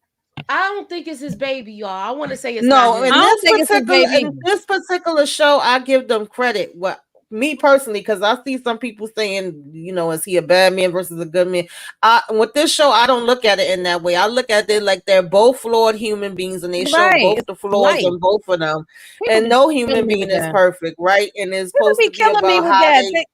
I don't think it's his baby, y'all. I want to say it's not No, I him. don't think it's his baby. in this particular show, I give them credit. What me personally, because I see some people saying, is he a bad man versus a good man? With this show, I don't look at it in that way. I look at it like they're both flawed human beings, and they show Right. both the It's flaws life. in both of them. People And be no killing human me with being is that. perfect, right? And it's People supposed be to be killing me about with how that.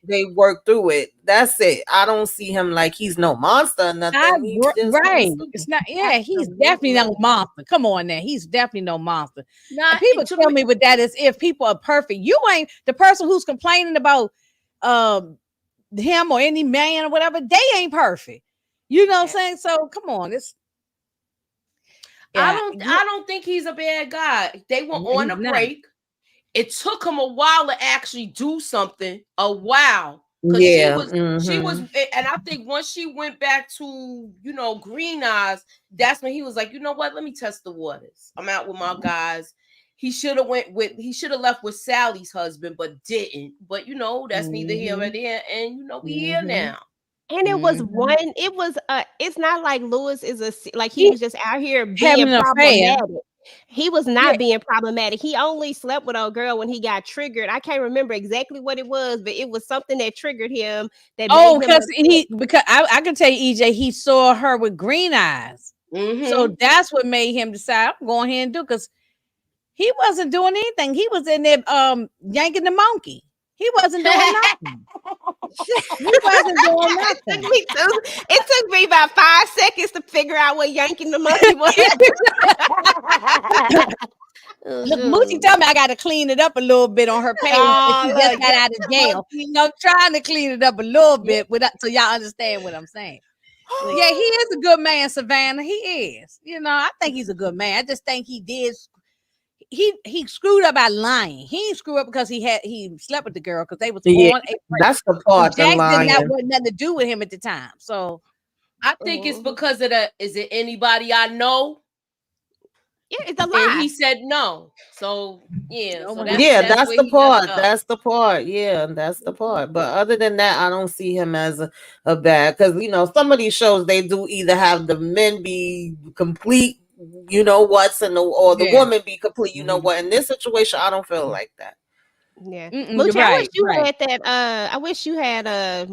they work through it. That's it. I don't see him like he's no monster or nothing. He's just Right. honestly, It's not. Yeah, he's definitely absolutely. no monster. Come on, now, he's definitely no monster. And Not people to kill me. me with that as if people are perfect. You ain't the person who's complaining about um him or any man or whatever. They ain't perfect. You know what I'm saying? So come on, it's yeah. I don't think he's a bad guy. They were on He's a not. break. It took him a while to actually do something. A while. Because Yeah. she was, Hmm. and I think once she went back to, Green Eyes, that's when he was like, you know what? Let me test the waters. I'm out with my guys. He should have left with Sally's husband, but didn't. But that's neither here nor Mm-hmm. there. And we here Mm-hmm. now. And it was Mm-hmm. it's not like Lewis is like he He was just out here having being an affair. problematic. He was Yeah. not being problematic. He only slept with a girl when he got triggered. I can't remember exactly what it was, but it was something that triggered him that made Oh, him upset. because I can tell you, EJ, he saw her with green eyes. So Mm-hmm. that's what made him decide I'm going here and do because he wasn't doing anything. He was in there yanking the monkey. He wasn't doing nothing. He wasn't doing nothing. It took me about 5 seconds to figure out what yanking the monkey was. Look, Moochie told me I got to clean it up a little bit on her page. And she just got out of jail. So I'm trying to clean it up a little bit so y'all understand what I'm saying. Yeah, he is a good man, Savannah. He is. I think he's a good man. I just think he did. He screwed up by lying. He didn't screw up because he slept with the girl because they was Yeah, on a break. that's the part, the Jack did not lying. want nothing to do with him at the time. So I think it's because of is it anybody I know? Yeah, it's a And lie. he said no. So yeah, no so one that's Yeah, that's that's where the he messed part. up. That's the part. Yeah, that's the part. But other than that, I don't see him as a bad, because some of these shows they do either have the men be complete, what's, or the Yeah. woman be complete, what. In this situation, I don't feel like that. Yeah. You're Moochie, I wish right. you Right. had that. I wish you had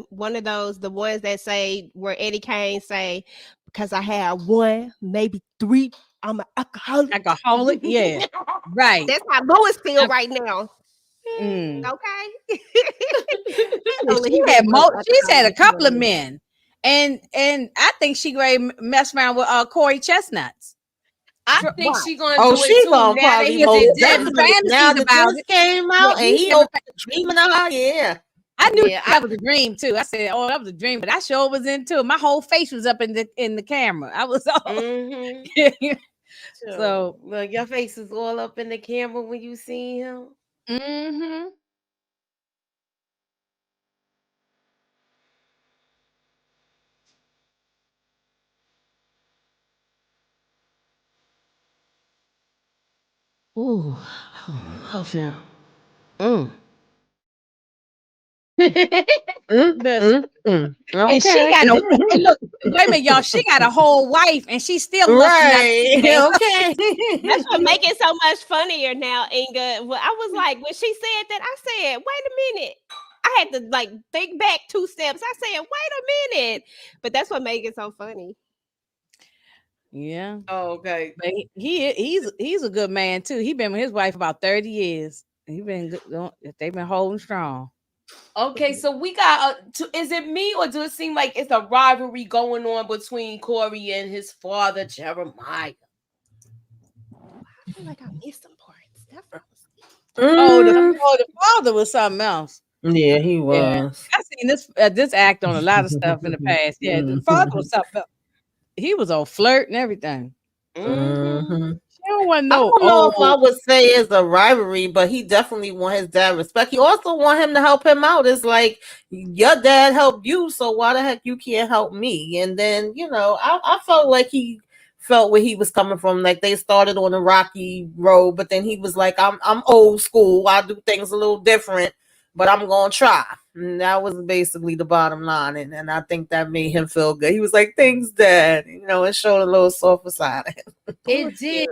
one of those, the ones that say where Eddie Kane say, because I had one, maybe three, I'm an alcoholic. Alcoholic. Yeah. Right. That's how Lewis feel right now. Mm. Okay. She's had a couple of men. And I think she going mess around with Corey Chestnuts. I think she gonna Oh, do it she too. gonna Now that probably he most did He that. having definitely. Now fantasies that about this it. came Yeah, out and he dreaming of her, yeah. I knew Yeah, that was a dream too. I said, "Oh, that was a dream," but I sure was into it. My whole face was up in the camera. I was all, Mm-hmm. So, Look, your face is all up in the camera when you see him. mm-hmm. Ooh, oh, feel. Mm. Listen. And she Okay. got a and look, wait a minute, y'all. She got a whole wife, and she's still lusting after Right. this man. Okay. That's what make it so much funnier now, Inga. Well, I was like, when she said that, I said, wait a minute. I had to like think back 2 steps. I said, wait a minute. But that's what make it so funny. Yeah, Oh, okay. but he's a good man too. He been with his wife about 30 years. He been good. They've been holding strong. Okay, so we got. Is it me or does it seem like it's a rivalry going on between Corey and his father Jeremiah? I feel like I missed some parts. That Mm, The father was something else. yeah, he Yeah, was. I seen this act on a lot of stuff in the past. Yeah, the father was something else. He was on flirt and everything. Mm-hmm. She don't want I no don't know if I old. would say it's a rivalry, but he definitely want his dad respect. He also want him to help him out. It's like your dad helped you, so why the heck you can't help me? And then I felt like he felt where he was coming from. Like they started on a rocky road, but then he was like, "I'm old school. I do things a little different, but I'm gonna try." And that was basically the bottom line, and I think that made him feel good. He was like, "Thanks, Dad." It showed a little softer side of him. It did.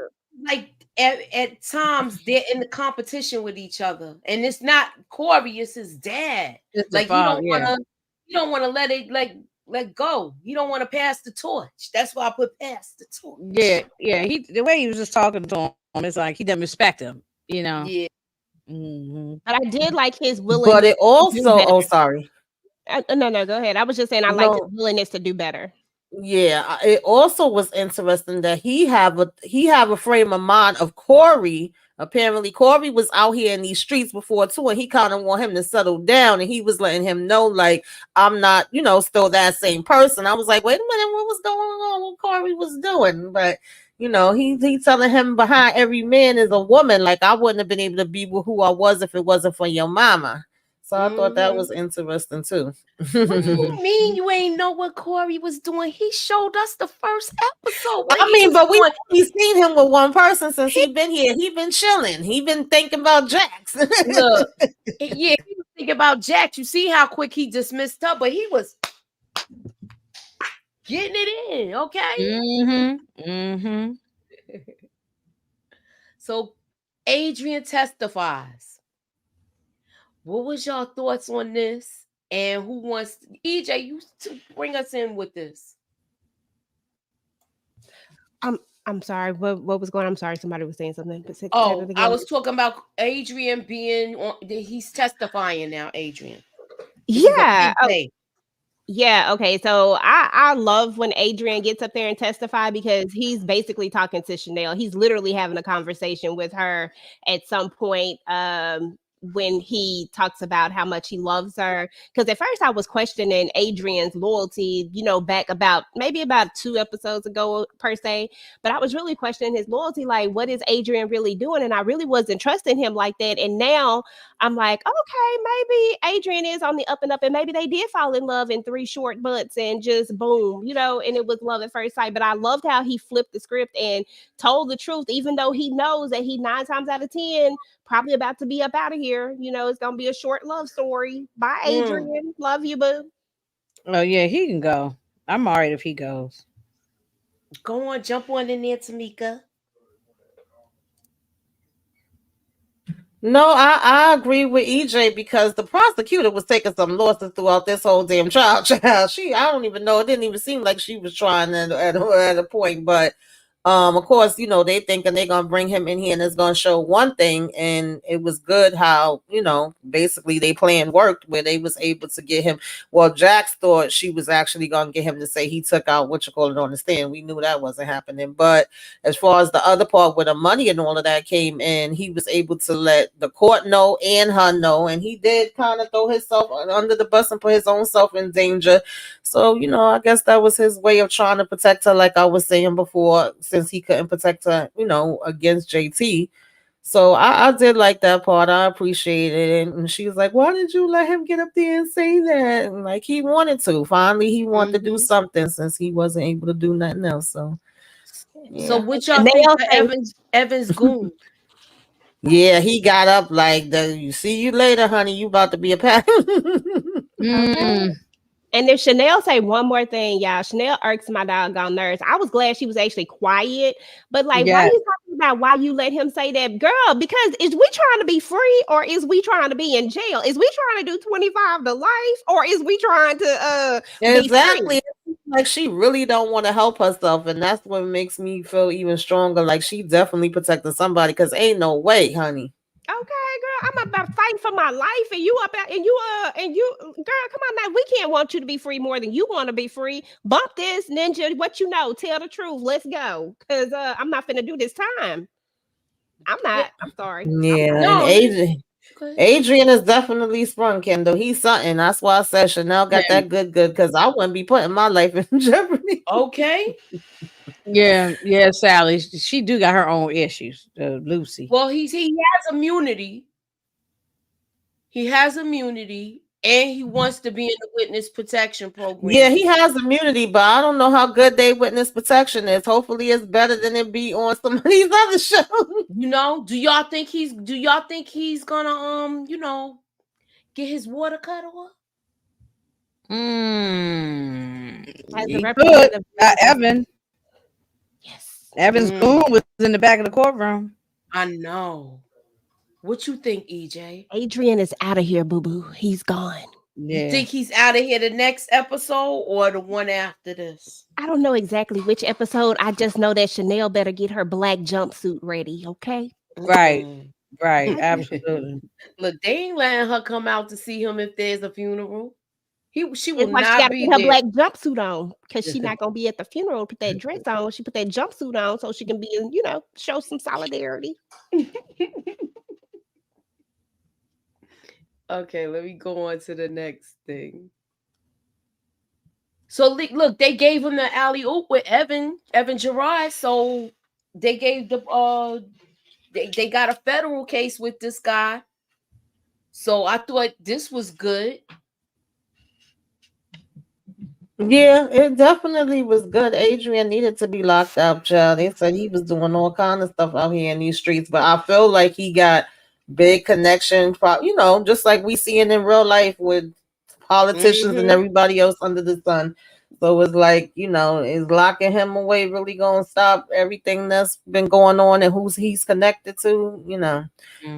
Like at times they're in the competition with each other, and it's not Corey, it's his dad. It's the Like you father. don't Yeah, want to, let it let go. You don't want to pass the torch. That's why I put pass the yeah, torch. yeah. The way he was just talking to him, it's like he didn't respect him. You know. Yeah, Hmm. But I did like his But willingness it to do also, better. oh, sorry. No, go ahead. I was just saying I liked his No, willingness to do better. yeah, it also was interesting that he have a frame of mind of Corey. Apparently, Corey was out here in these streets before too, and he kind of want him to settle down, and he was letting him know, like, I'm not, still that same person. I was like, wait a minute, what was going on? What Corey was doing? But he telling him behind every man is a woman. Like I wouldn't have been able to be with who I was if it wasn't for your mama. So I thought that mm-hmm. was interesting too. What do you mean you ain't know what Corey was doing? He showed us the first episode what I he mean, was but doing. we've seen him with one person since he been here. He been chilling. He been thinking about Jax. Look, yeah, he was thinking about Jack. You see how quick he dismissed her, but he was getting it in, okay? Mm-hmm. Mm-hmm. So Adrian testifies. What was your thoughts on this? And who wants EJ? You to bring us in with this. I'm sorry. What was going on? I'm sorry. Somebody was saying something. But say that Oh, I again. was talking about Adrian being on. He's testifying now. Adrian, this is a Yeah. big day. Yeah, okay. So I love when Adrian gets up there and testify because he's basically talking to Chanel. He's literally having a conversation with her at some point when he talks about how much he loves her. Because at first I was questioning Adrian's loyalty, back maybe about 2 episodes ago per se. But I was really questioning his loyalty, like what is Adrian really doing? And I really wasn't trusting him like that. And now I'm like, okay, maybe Adrian is on the up and up, and maybe they did fall in love in 3 short months and just boom, and it was love at first sight. But I loved how he flipped the script and told the truth, even though he knows that he 9 times out of 10 probably about to be up out of here. It's gonna be a short love story. Bye, Mm. Adrian. Love you, boo. Oh yeah, he can go. I'm alright if he goes. Go on, jump on in there, Tamika. No, I agree with EJ because the prosecutor was taking some losses throughout this whole damn trial. Child, I don't even know. It didn't even seem like she was trying at a point, but of course, they thinking they're gonna bring him in here and it's gonna show one thing, and it was good how basically they plan worked where they was able to get him. Well, Jax thought she was actually gonna get him to say he took out what you call it on the stand. We knew that wasn't happening, but as far as the other part where the money and all of that came in, he was able to let the court know and her know, and he did kind of throw himself under the bus and put his own self in danger. So I guess that was his way of trying to protect her, like I was saying before, since he couldn't protect her, against JT. So I did like that part. I appreciated it. And she was like, why did you let him get up there and say that? And like he wanted to. Finally, he wanted to do something since he wasn't able to do nothing else. So So yeah. what y'all think Chanel of say, Evans goon? Yeah, he got up like the you see you later, honey. You about to be a pat. okay. And if Chanel say one more thing, y'all, Chanel irks my doggone nerves. I was glad she was actually quiet, but like, why Yeah. you talking about why you let him say that, girl? Because is we trying to be free or is we trying to be in jail? Is we trying to do 25 to life or is we trying to be Exactly. free? Like she really don't want to help herself, and that's what makes me feel even stronger. Like she definitely protected somebody, because ain't no way, honey. Okay, girl, I'm about fighting for my life, and you up out, and you, girl, come on now. We can't want you to be free more than you want to be free. Bump this, Ninja. What you know? Tell the truth. Let's go, cause I'm not finna do this time. I'm not. I'm sorry. I'm Yeah, not. and No, good. Adrian is definitely sprung, Kendall. He's something. That's why I said Chanel got Yeah. that good, because I wouldn't be putting my life in jeopardy. Okay. Yeah, Sally. She do got her own issues, Lucy. Well, he has immunity. He has immunity, and he wants to be in the witness protection Yeah, program. he has immunity, but I don't know how good they witness protection is. Hopefully, it's better than it be on some of these other shows. Do y'all think he's gonna get his water cut off? As a He could. representative, Evan. yes. Evan's goon was in the back of the courtroom. I know. What you think, EJ? Adrian is out of here, boo boo. He's gone. You Yeah. think he's out of here the next episode or the one after this? I don't know exactly which episode. I just know that Chanel better get her black jumpsuit ready. Okay. Right. Mm. Right. Absolutely. Look, they ain't letting her come out to see him if there's a funeral. She will It's why she not got to be put her there. black jumpsuit on because she's not gonna be at the funeral. Put that dress on. She put that jumpsuit on so she can be, show some solidarity. Okay, let me go on to the next thing. So look, they gave him the alley oop with Evan Gerard. So they gave they got a federal case with this guy. So I thought this was good. Yeah, it definitely was good. Adrian needed to be locked up, child. They said he was doing all kind of stuff out here in these streets, but I feel like he got big connection, just like we see it in real life with politicians and Mm-hmm. everybody else under the sun. So it's like, is locking him away really going to stop everything that's been going on and who's he's connected to?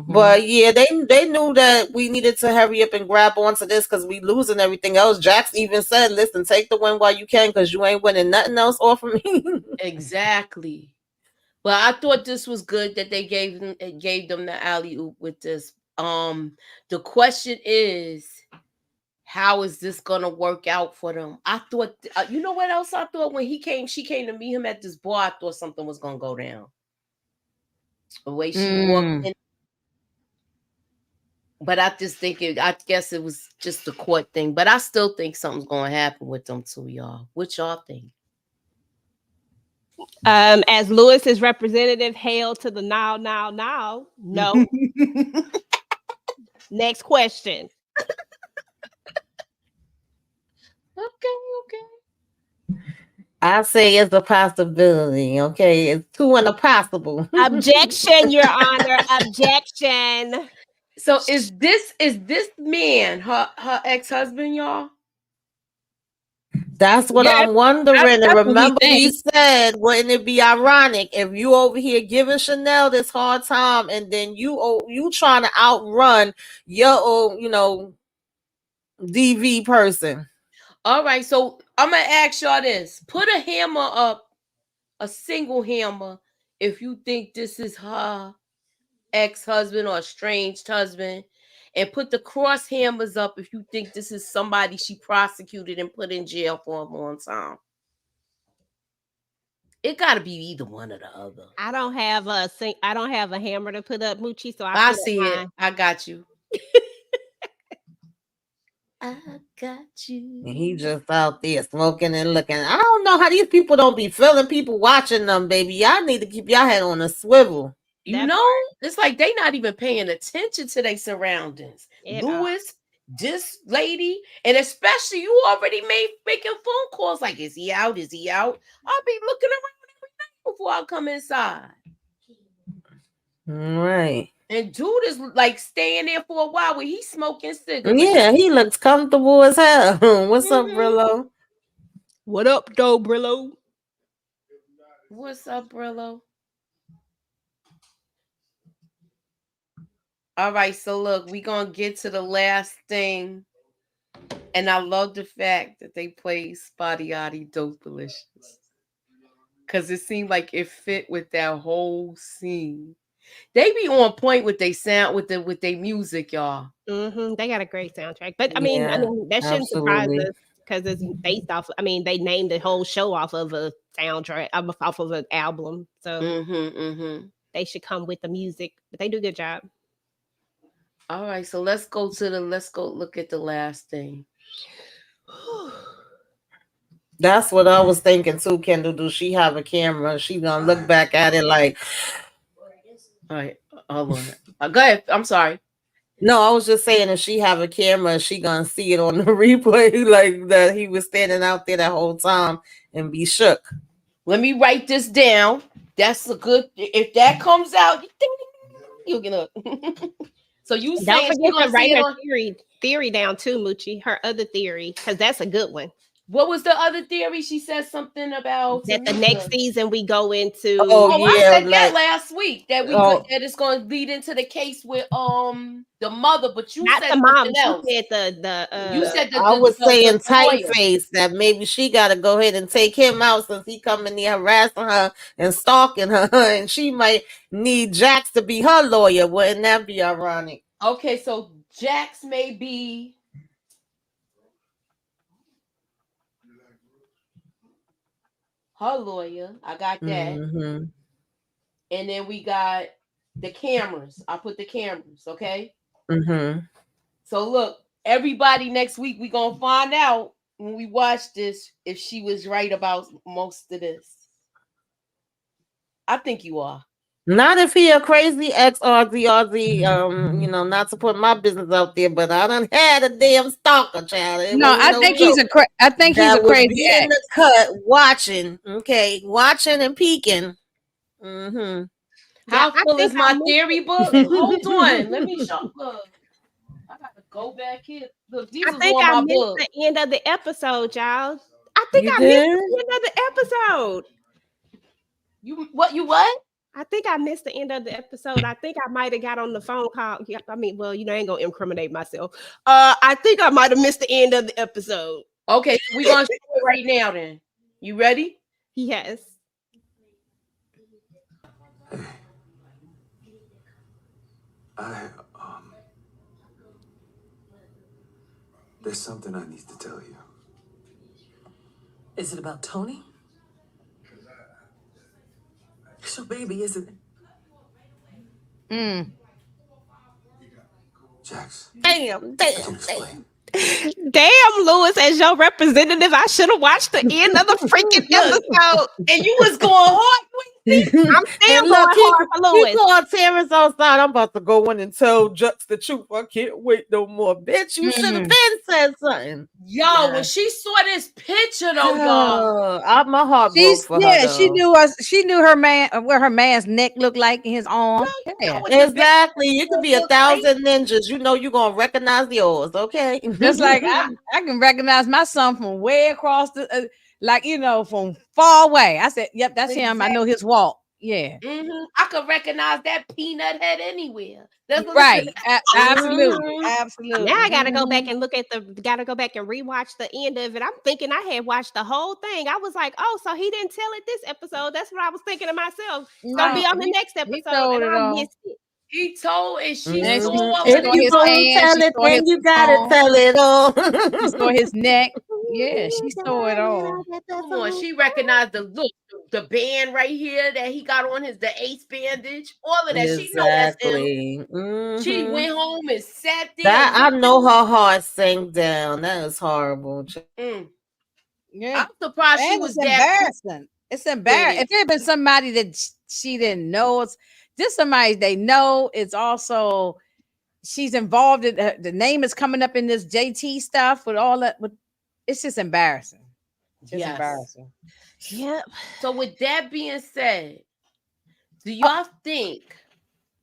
But yeah, they knew that we needed to hurry up and grab onto this because we losing everything else. Jax even said, "Listen, take the win while you can because you ain't winning nothing else off of me." Exactly. But I thought this was good that they gave them the alley oop with this. The question is, how is this gonna work out for them? I thought, you know what else I thought when she came to meet him at this bar. I thought something was gonna go down. The way she walked in, but I just think I guess it was just the court thing. But I still think something's gonna happen with them two, y'all. What y'all think? As Lewis's representative, hail to the now. No. Next question. Okay. I say it's a possibility. Okay, it's too impossible. Objection, Your Honor. Objection. So is this man her ex-husband, y'all? That's what Yeah, I'm wondering. And that's what we remember, we think. said, wouldn't it be ironic if you over here giving Chanel this hard time, and then you trying to outrun your DV person? All right, so I'm gonna ask y'all this: put a hammer up, a single hammer, if you think this is her ex-husband or estranged husband, and put the cross hammers up if you think this is somebody she prosecuted and put in jail for a long time. It got to be either one or the other. I don't have a hammer to put up, Moochie, so I I put up see it. mine. I got you. I got you. And he just out there smoking and looking. I don't know how these people don't be feeling people watching them, baby. Y'all need to keep your head on a swivel. You That know, part. it's like they not even paying attention to their surroundings. At all. Lewis, this lady, and especially you already making phone calls like, is he out? Is he out? I'll be looking around every night before I come inside. Right. And dude is like staying there for a while where he's smoking cigarettes. Yeah, he looks comfortable as hell. What's up, Mhm. Brillo? What up, though, Brillo? What's up, Brillo? All right, so look, we gonna get to the last thing. And I love the fact that they played Spotty Yachty Dope Delicious. Cause it seemed like it fit with that whole scene. They be on point with their sound, with their music, y'all. They got a great soundtrack, but I mean, Yeah, that shouldn't surprise absolutely. us because it's based off. I mean, they named the whole show off of a soundtrack, off of an album, so they should come with the music. But they do a good job. All right, so let's go look at the last thing. That's what I was thinking too, Kendall. Do she have a camera? She gonna look back at it like. All right, hold on. Go ahead. I'm sorry. No, I was just saying if she have a camera, she gonna see it on the replay like that he was standing out there that whole time and be shook. Let me write this down. That's a good. If that comes out, you get up. So you Don't saying forget to write her on... theory down too, Moochie. Her other theory, because that's a good one. What was the other theory? She said something about that the next season we go into. Oh yeah, I said that last week that that it's going to lead into the case with the mother, but you not said the mom. else. She said you said I was saying tight face that maybe she got to go ahead and take him out since he coming there harassing her and stalking her, and she might need Jax to be her lawyer. Wouldn't that be ironic? Okay, so Jax may be her lawyer. I got that. And then we got the cameras. I put the cameras, okay? So look, everybody next week we gonna find out when we watch this if she was right about most of this. I think you are. Not if he a crazy ex-RZ, not to put my business out there, but I done had a damn stalker, child. I think he's a crazy ex. In the cut watching, watching and peeking. How full is my theory book? Hold on, let me show. Look, I gotta go back here. Look, these are all my books. The end of the episode, y'all. I think I missed the end of the episode. You what? I think I missed the end of the episode. I think I might have got on the phone call. Yeah, I mean, well, I ain't gonna incriminate myself. I think I might have missed the end of the episode. Okay, we're gonna show it right now. Then, you ready? Yes. There's something I need to tell you. Is it about Tony? It's your baby, isn't it? Jax. Damn. Damn, Lewis, as your representative, I should have watched the end of the freaking episode. And you was going hard. I'm still going hard for Lewis. He called Terrence outside. I'm about to go in and tell Jux the truth. I can't wait no more. Bitch, you should have been said something. Yo, when she saw this picture though, y'all. My heart broke for her. She knew her man where her man's neck looked like in his arm. Yeah. Exactly. You could be 1,000 ninjas. You know you're gonna recognize yours, okay? Just like I can recognize my son from way across the from far away. I said, yep, that's him. I know his walk. Yeah. I could recognize that peanut head anywhere. That's right. Absolutely. Now I gotta go back and rewatch the end of it. I'm thinking I had watched the whole thing. I was like, oh, so he didn't tell it this episode. That's what I was thinking to myself. It's gonna be on the next episode, and I missed it. He told and she saw if you don't tell it, then you gotta tell it all. She saw his neck. Yeah, she saw it all. Come on, she recognized the look, the the band right here that he got on the ace bandage, all of that. She know that's him. Exactly. She Mhm. went home and sat there. That I looking- know her heart sank down. That is horrible. Yeah, I'm surprised she and was it's that cool embarrassing. It's with embarrassing. it. If it had been somebody that she didn't know, it's just somebody they know. It's also she's involved in the name is coming up in this JT stuff with all that. With it's just embarrassing. Just Yes. embarrassing. Yep. So with that being said, do y'all think?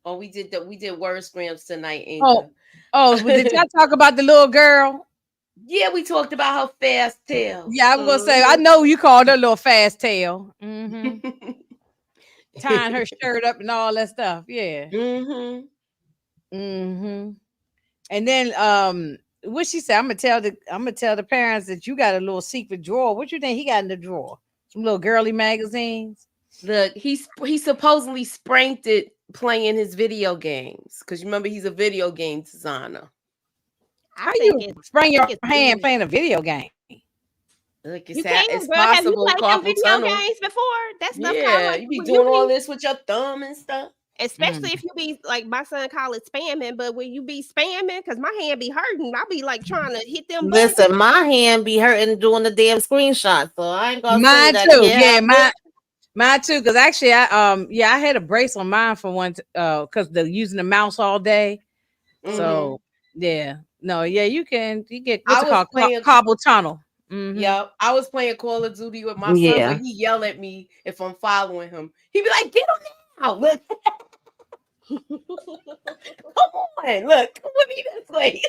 Oh, we did word scrams tonight, Angel. Oh, but did y'all talk about the little girl? Yeah, we talked about her fast tail. Yeah, I was gonna say I know you called her little fast tail. Tying her shirt up and all that stuff. Yeah. Mm-hmm. And then what she said, I'm gonna tell the parents that you got a little secret drawer. What you think he got in the drawer? Some little girly magazines. Look, he supposedly spranked it playing his video games because you remember he's a video game designer. How you sprain your hand playing a video game? Look, You can, it's girl. Have you possible. played them Carpal video tunnel. games before? That stuff kind of Yeah, like you be when doing all this with your thumb and stuff. especially if you be like my son call it spamming, but when you be spamming, because my hand be hurting, I be like trying to hit them buttons. Listen, my hand be hurting doing the damn screenshot, so I ain't gonna say Mine that. too. Yeah, mine too. Because actually, I had a brace on mine for one because they're using the mouse all day. So yeah, no, yeah, you get what's it called? Carpal tunnel. Yep, I was playing Call of Duty with my son, but he yell at me if I'm following him. He be like, "Get him now!" Look, come on, look, come with me this way.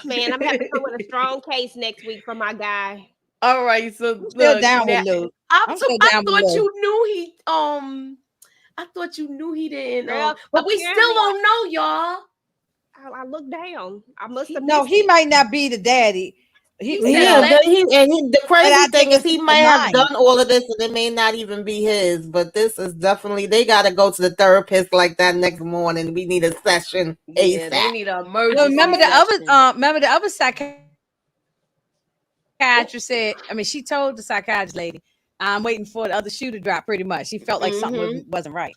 Man, I'm gonna have to come with a strong case next week for my guy. All right, so I'm still look, down now, with Luke. I thought you knew he I thought you knew he didn't Girl, but we still don't know, y'all. I look down. I must have No, he might not be the daddy. The crazy thing is he might have done all of this and it may not even be his, but this is definitely they gotta go to the therapist like that next morning. We need a session ASAP. Yeah, they need an emergency. Well, remember the other psychiatrist said, I mean, she told the psychiatrist lady, I'm waiting for the other shoe to drop pretty much. She felt like something wasn't right.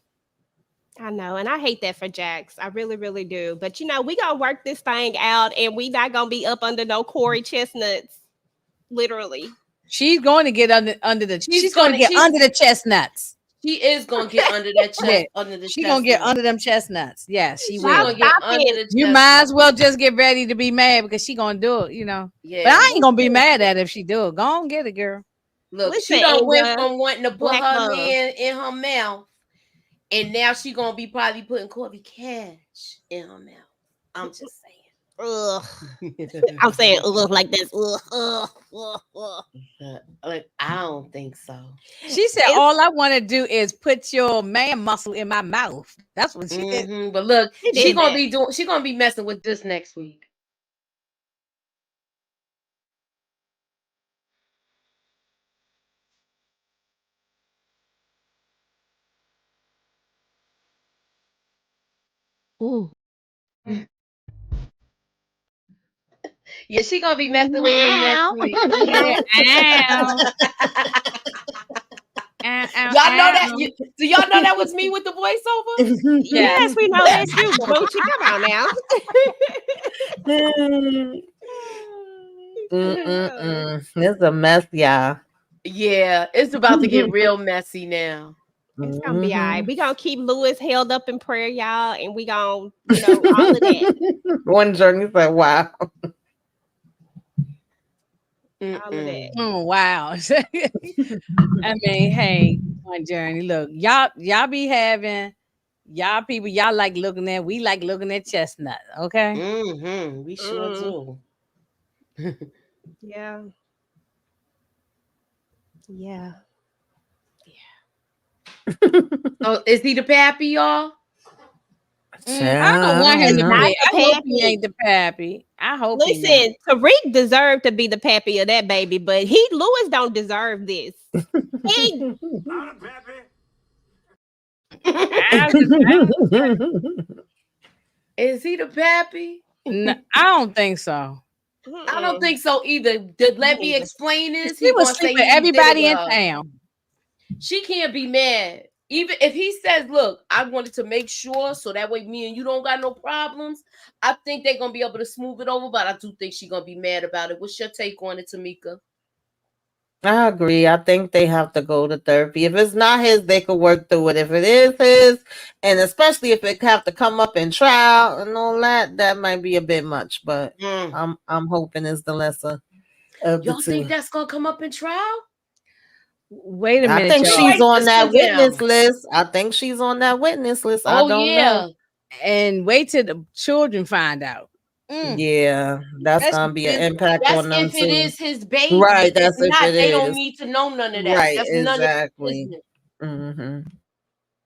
I know, and I hate that for Jax. I really, really do. But we gonna work this thing out, and we not gonna be up under no Corey chestnuts. Literally, she's going to get under the. She's going to get under the chestnuts. She is gonna get under that chest. She's gonna get under them chestnuts. Yeah, she will. Get under the you might as well just get ready to be mad because she gonna do it. Yeah, but I ain't gonna be mad at it if she do it. Go on, get it, girl. Look, she done went from wanting to put her man in her mouth. And now she gonna be probably putting Corby Cash in her mouth. I'm just saying. Ugh. I'm saying ugh like this. Like I don't think so. She said, "All I want to do is put your man muscle in my mouth." That's what she did. But look, she gonna be doing. She gonna be messing with this next week. Ooh. Yeah, she gonna be messing with him next week. Y'all know that? Do y'all know that was me with the voiceover? Yes, we know that's you, Boochie. Come on now. It's a mess, y'all. Yeah, it's about to get real messy now. It's gonna be all right. We gonna keep Lewis held up in prayer, y'all, and we gonna, all of that. One journey said, "Wow." All of that. Oh wow! I mean, hey, One Journey. Look, y'all be having people y'all like looking at. We like looking at chestnut. Okay. We sure do. Yeah. So is he the pappy, y'all? I don't want him to be. I hope he ain't the pappy. I hope. Listen, Tariq deserved to be the pappy of that baby, but Lewis don't deserve this. Is he the pappy? No, I don't think so. I don't Mm-mm. think so either. Let me Neither. explain this. She He was gonna say sleeping he did it everybody with in her. town. She can't be mad. Even if he says, look, I wanted to make sure so that way me and you don't got no problems. I think they're gonna be able to smooth it over, but I do think she's gonna be mad about it. What's your take on it, Tamika? I agree. I think they have to go to therapy. If it's not his, they could work through it. If it is his, and especially if it have to come up in trial and all that, that might be a bit much. But Mm. I'm hoping it's the lesser of the Y'all think two. that's gonna come up in trial? Wait a I minute, think Who y'all. she's writes on this that one witness down? list. I think she's on that witness list. I Oh don't know. yeah. And wait till the children find out. Mm. Yeah, that's That's gonna be an If impact that's on them if it too. is his baby. Right, If that's it's if not, it they don't is. need to know none of that. Right, That's none of their exactly. business. Hmm.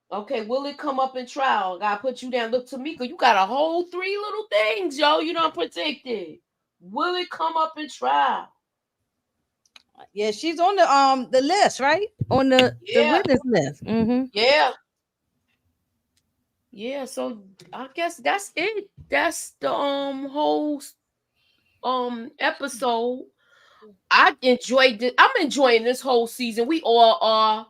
Okay, will it come up in trial? Gotta put you down. Look, Tamika, you got a whole 3 little things, yo. You don't protected. Will it come up in trial? Yeah, she's on the list, right? On the Yeah, witness list. Mm-hmm. yeah, yeah. So I guess that's it. That's the whole episode. I enjoyed it. I'm enjoying this whole season. We all are.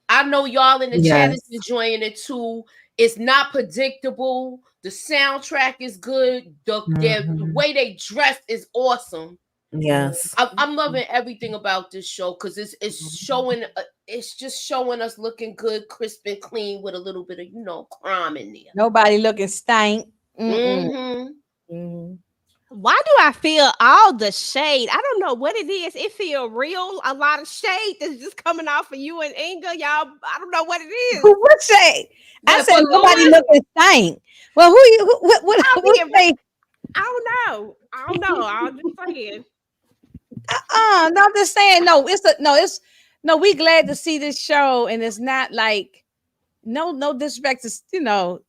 I know y'all in the chat is Yes. enjoying it too. It's not predictable. The soundtrack is good. The Hmm. way they dress is awesome. Yes. I'm loving everything about this show because it's showing. It's just showing us looking good, crisp and clean with a little bit of crime in there. Nobody looking stank. Mm-mm. Mm-hmm. Mm-hmm. Why do I feel all the shade? I don't know what it is. It feel real. A lot of shade that's just coming off of you and Inga. Y'all, I don't know what it is. What say? I What said for nobody Louis? looking stank. Well, who you? I'll What be say? I don't know. I don't know. I'm just saying. No, I'm just saying. No, it's no. We glad to see this show, and it's not like no disrespect to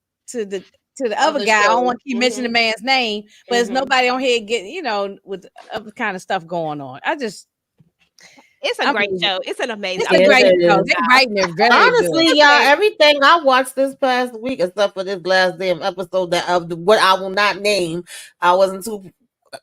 to the other Other guy. I don't shows. want to keep mentioning the man's name, but it's Mm-hmm. nobody on here getting with other kind of stuff going on. It's a I great mean, show. It's an amazing. it's I a Yes, love great it show. is. They y'all. writing it very good. Honestly, y'all, everything I watched this past week, except for this last damn episode that of what I will not name, I wasn't too,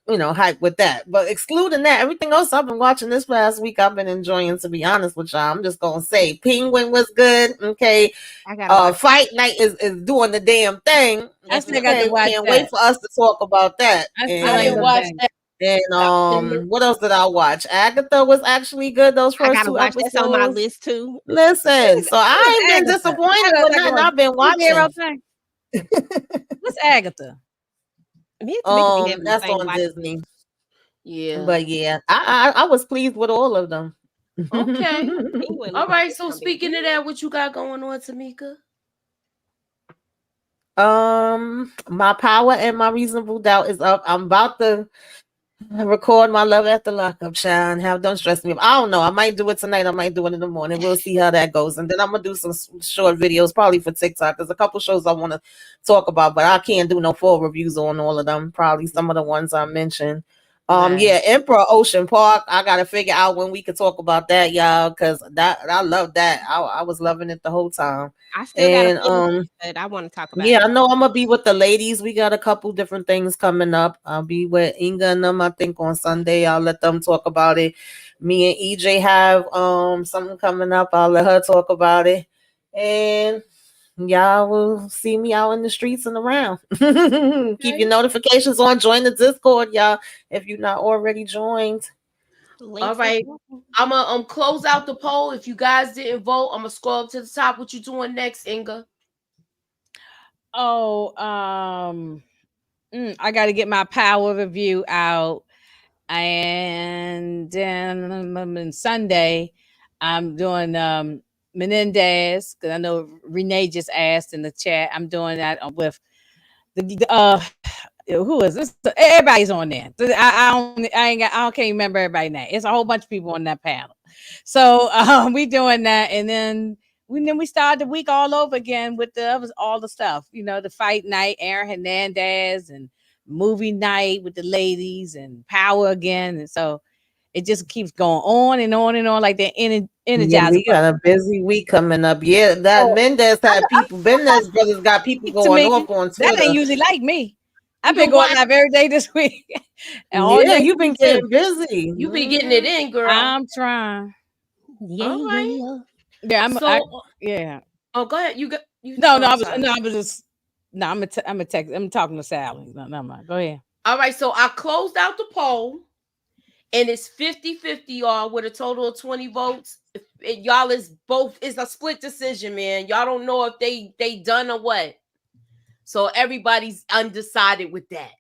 hyped with that. But excluding that, everything else I've been watching this past week, I've been enjoying. To be honest with y'all, I'm just gonna say, Penguin was good. Okay, I gotta watch. Fight Night is doing the damn thing. I still got to Okay, watch can't wait that. for us to talk about that. I still I ain't didn't looked And watch back. that. and I didn't- what else did I watch? Agatha was actually good. Those I first gotta two watch. That's on my episodes. list too. Listen, so Who is I ain't been Agatha? I disappointed gotta with like nothing a I've been superhero watching. thing. What's Agatha? Me and Tamika be having the That's same on watch. Disney. Yeah. But yeah, I was pleased with all of them. Okay. Penguin All look like right. it's So gonna be speaking good. of that, what you got going on, Tamika? My power and my reasonable doubt is up. I'm about to record my love after lockup, child. Don't stress me. I don't know. I might do it tonight. I might do it in the morning. We'll see how that goes. And then I'm gonna do some short videos, probably for TikTok. There's a couple shows I want to talk about, but I can't do no full reviews on all of them. Probably some of the ones I mentioned. Right. Yeah, Emperor Ocean Park. I gotta figure out when we could talk about that, y'all, because that I love that. I was loving it the whole time. I still gotta And finish it, but I want to talk about yeah, it. I know I'm gonna be with the ladies. We got a couple different things coming up. I'll be with Inga and them, I think, on Sunday. I'll let them talk about it. Me and EJ have something coming up. I'll let her talk about it. And y'all will see me out in the streets and around. Keep your notifications on. Join the Discord, y'all, if you're not already joined. All Links is right. I'm gonna close out the poll. If you guys didn't vote, I'm gonna scroll up to the top. What you doing next, Inga? Oh, I got to get my power review out, and then on Sunday, I'm doing Menendez because I know Renee just asked in the chat. I'm doing that with the who is this? Everybody's on there. I don't can't remember everybody's name. It's a whole bunch of people on that panel. So we doing that, and then we start the week all over again with all the stuff. The fight night, Aaron Hernandez, and movie night with the ladies, and power again, and so it just keeps going on and on and on like that. Yeah, Energizer. we got a busy week coming up. Yeah, that Oh, Mendez had people. Mendez brothers got people to going me, off on that ain't Twitter. usually like me. I've been going live every day this week. And all Yeah, next you've been week, too. getting busy. You be getting it in, girl. I'm trying. Yeah, All right. yeah. Yeah, So, yeah. oh, go ahead. You got you. No, I'm I was sorry. just no. I'm a text. I'm talking to Sally. No, never mind. Go ahead. All right. So I closed out the poll, and it's 50-50, y'all, with a total of 20 votes. Y'all is both. It's a split decision, man. Y'all don't know if they done or what. So everybody's undecided with that.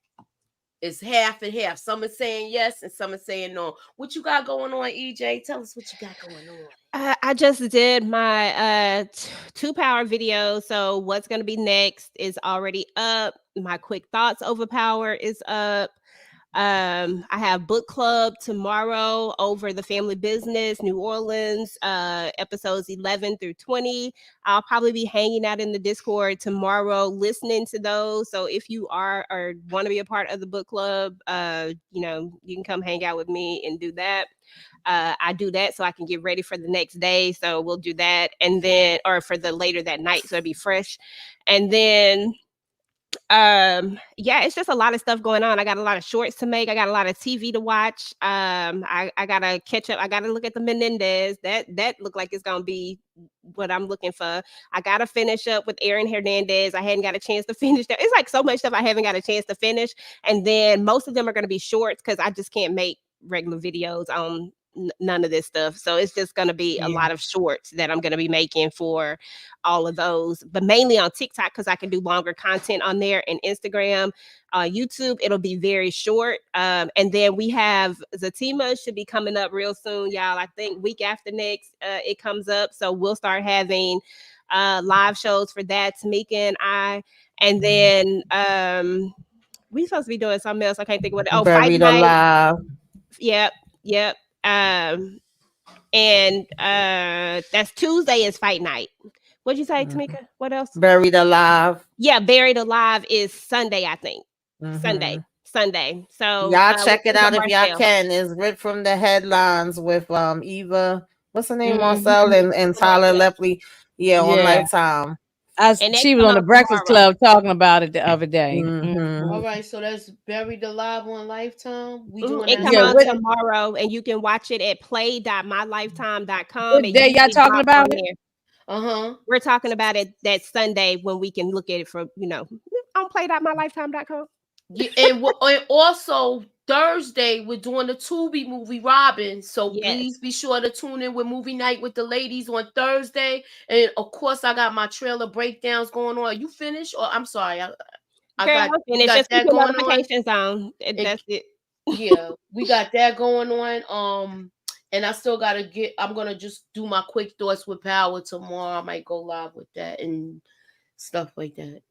It's half and half. Some are saying yes and some are saying no. What you got going on, EJ? Tell us what you got going on. I just did my 2 power video. So what's gonna be next is already up. My quick thoughts over power is up. I have book club tomorrow over the family business, New Orleans, episodes 11 through 20. I'll probably be hanging out in the Discord tomorrow, listening to those. So if you are or want to be a part of the book club, you can come hang out with me and do that. I do that so I can get ready for the next day. So we'll do that. And then, or for the later that night. So it'll be fresh. And then, yeah, it's just a lot of stuff going on. I got a lot of shorts to make. I got a lot of TV to watch. I gotta catch up. I gotta look at the Menendez. That looked like it's gonna be what I'm looking for. I gotta finish up with Aaron Hernandez. I hadn't got a chance to finish that. It's like so much stuff I haven't got a chance to finish. And then most of them are gonna be shorts because I just can't make regular videos on none of this stuff. So it's just going to be a lot of shorts that I'm going to be making for all of those, but mainly on TikTok because I can do longer content on there, and Instagram. YouTube, it'll be very short. And then we have Zatima should be coming up real soon, y'all. I think week after next it comes up. So we'll start having live shows for that, Tamika and I. And then we supposed to be doing something else. I can't think of what. Oh, Fight Buried Night. alive. Yep. And that's Tuesday is Fight Night. What'd you say, Tamika? What else? Buried alive. Yeah, Buried Alive is Sunday, I think. Sunday. So y'all check it out if y'all can. It's ripped from the headlines with Eva, what's her name, Marcel and Tyler Lepley. Yeah, on Lifetime. She was on the Breakfast Club talking about it the other day. All right, so that's Buried Alive on Lifetime. We doing it that comes out tomorrow, and you can watch it at play.mylifetime.com. What day y'all talking about it? We're talking about it that Sunday when we can look at it from on play.mylifetime.com. Yeah, and also Thursday we're doing the Tubi movie Robin. So please be sure to tune in with Movie Night with the ladies on Thursday. And of course, I got my trailer breakdowns going on. Are you finished? Or I'm sorry, I got just that keep going notifications on. That's it. Yeah, we got that going on. And I still gotta I'm gonna just do my quick thoughts with Power tomorrow. I might go live with that and stuff like that.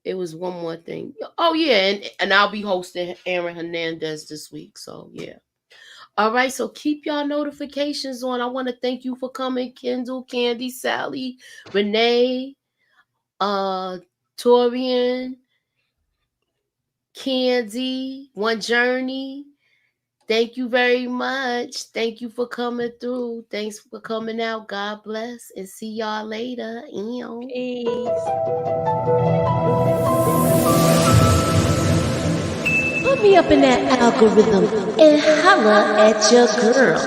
It was one more thing. Oh yeah, and I'll be hosting Aaron Hernandez this week. So yeah. All right, so keep y'all notifications on. I want to thank you for coming, Kendall, Candy, Sally, Renee, Torian, Candy, One Journey. Thank you very much. Thank you for coming through. Thanks for coming out. God bless, and see y'all later. Peace. Put me up in that algorithm and holla at your girl.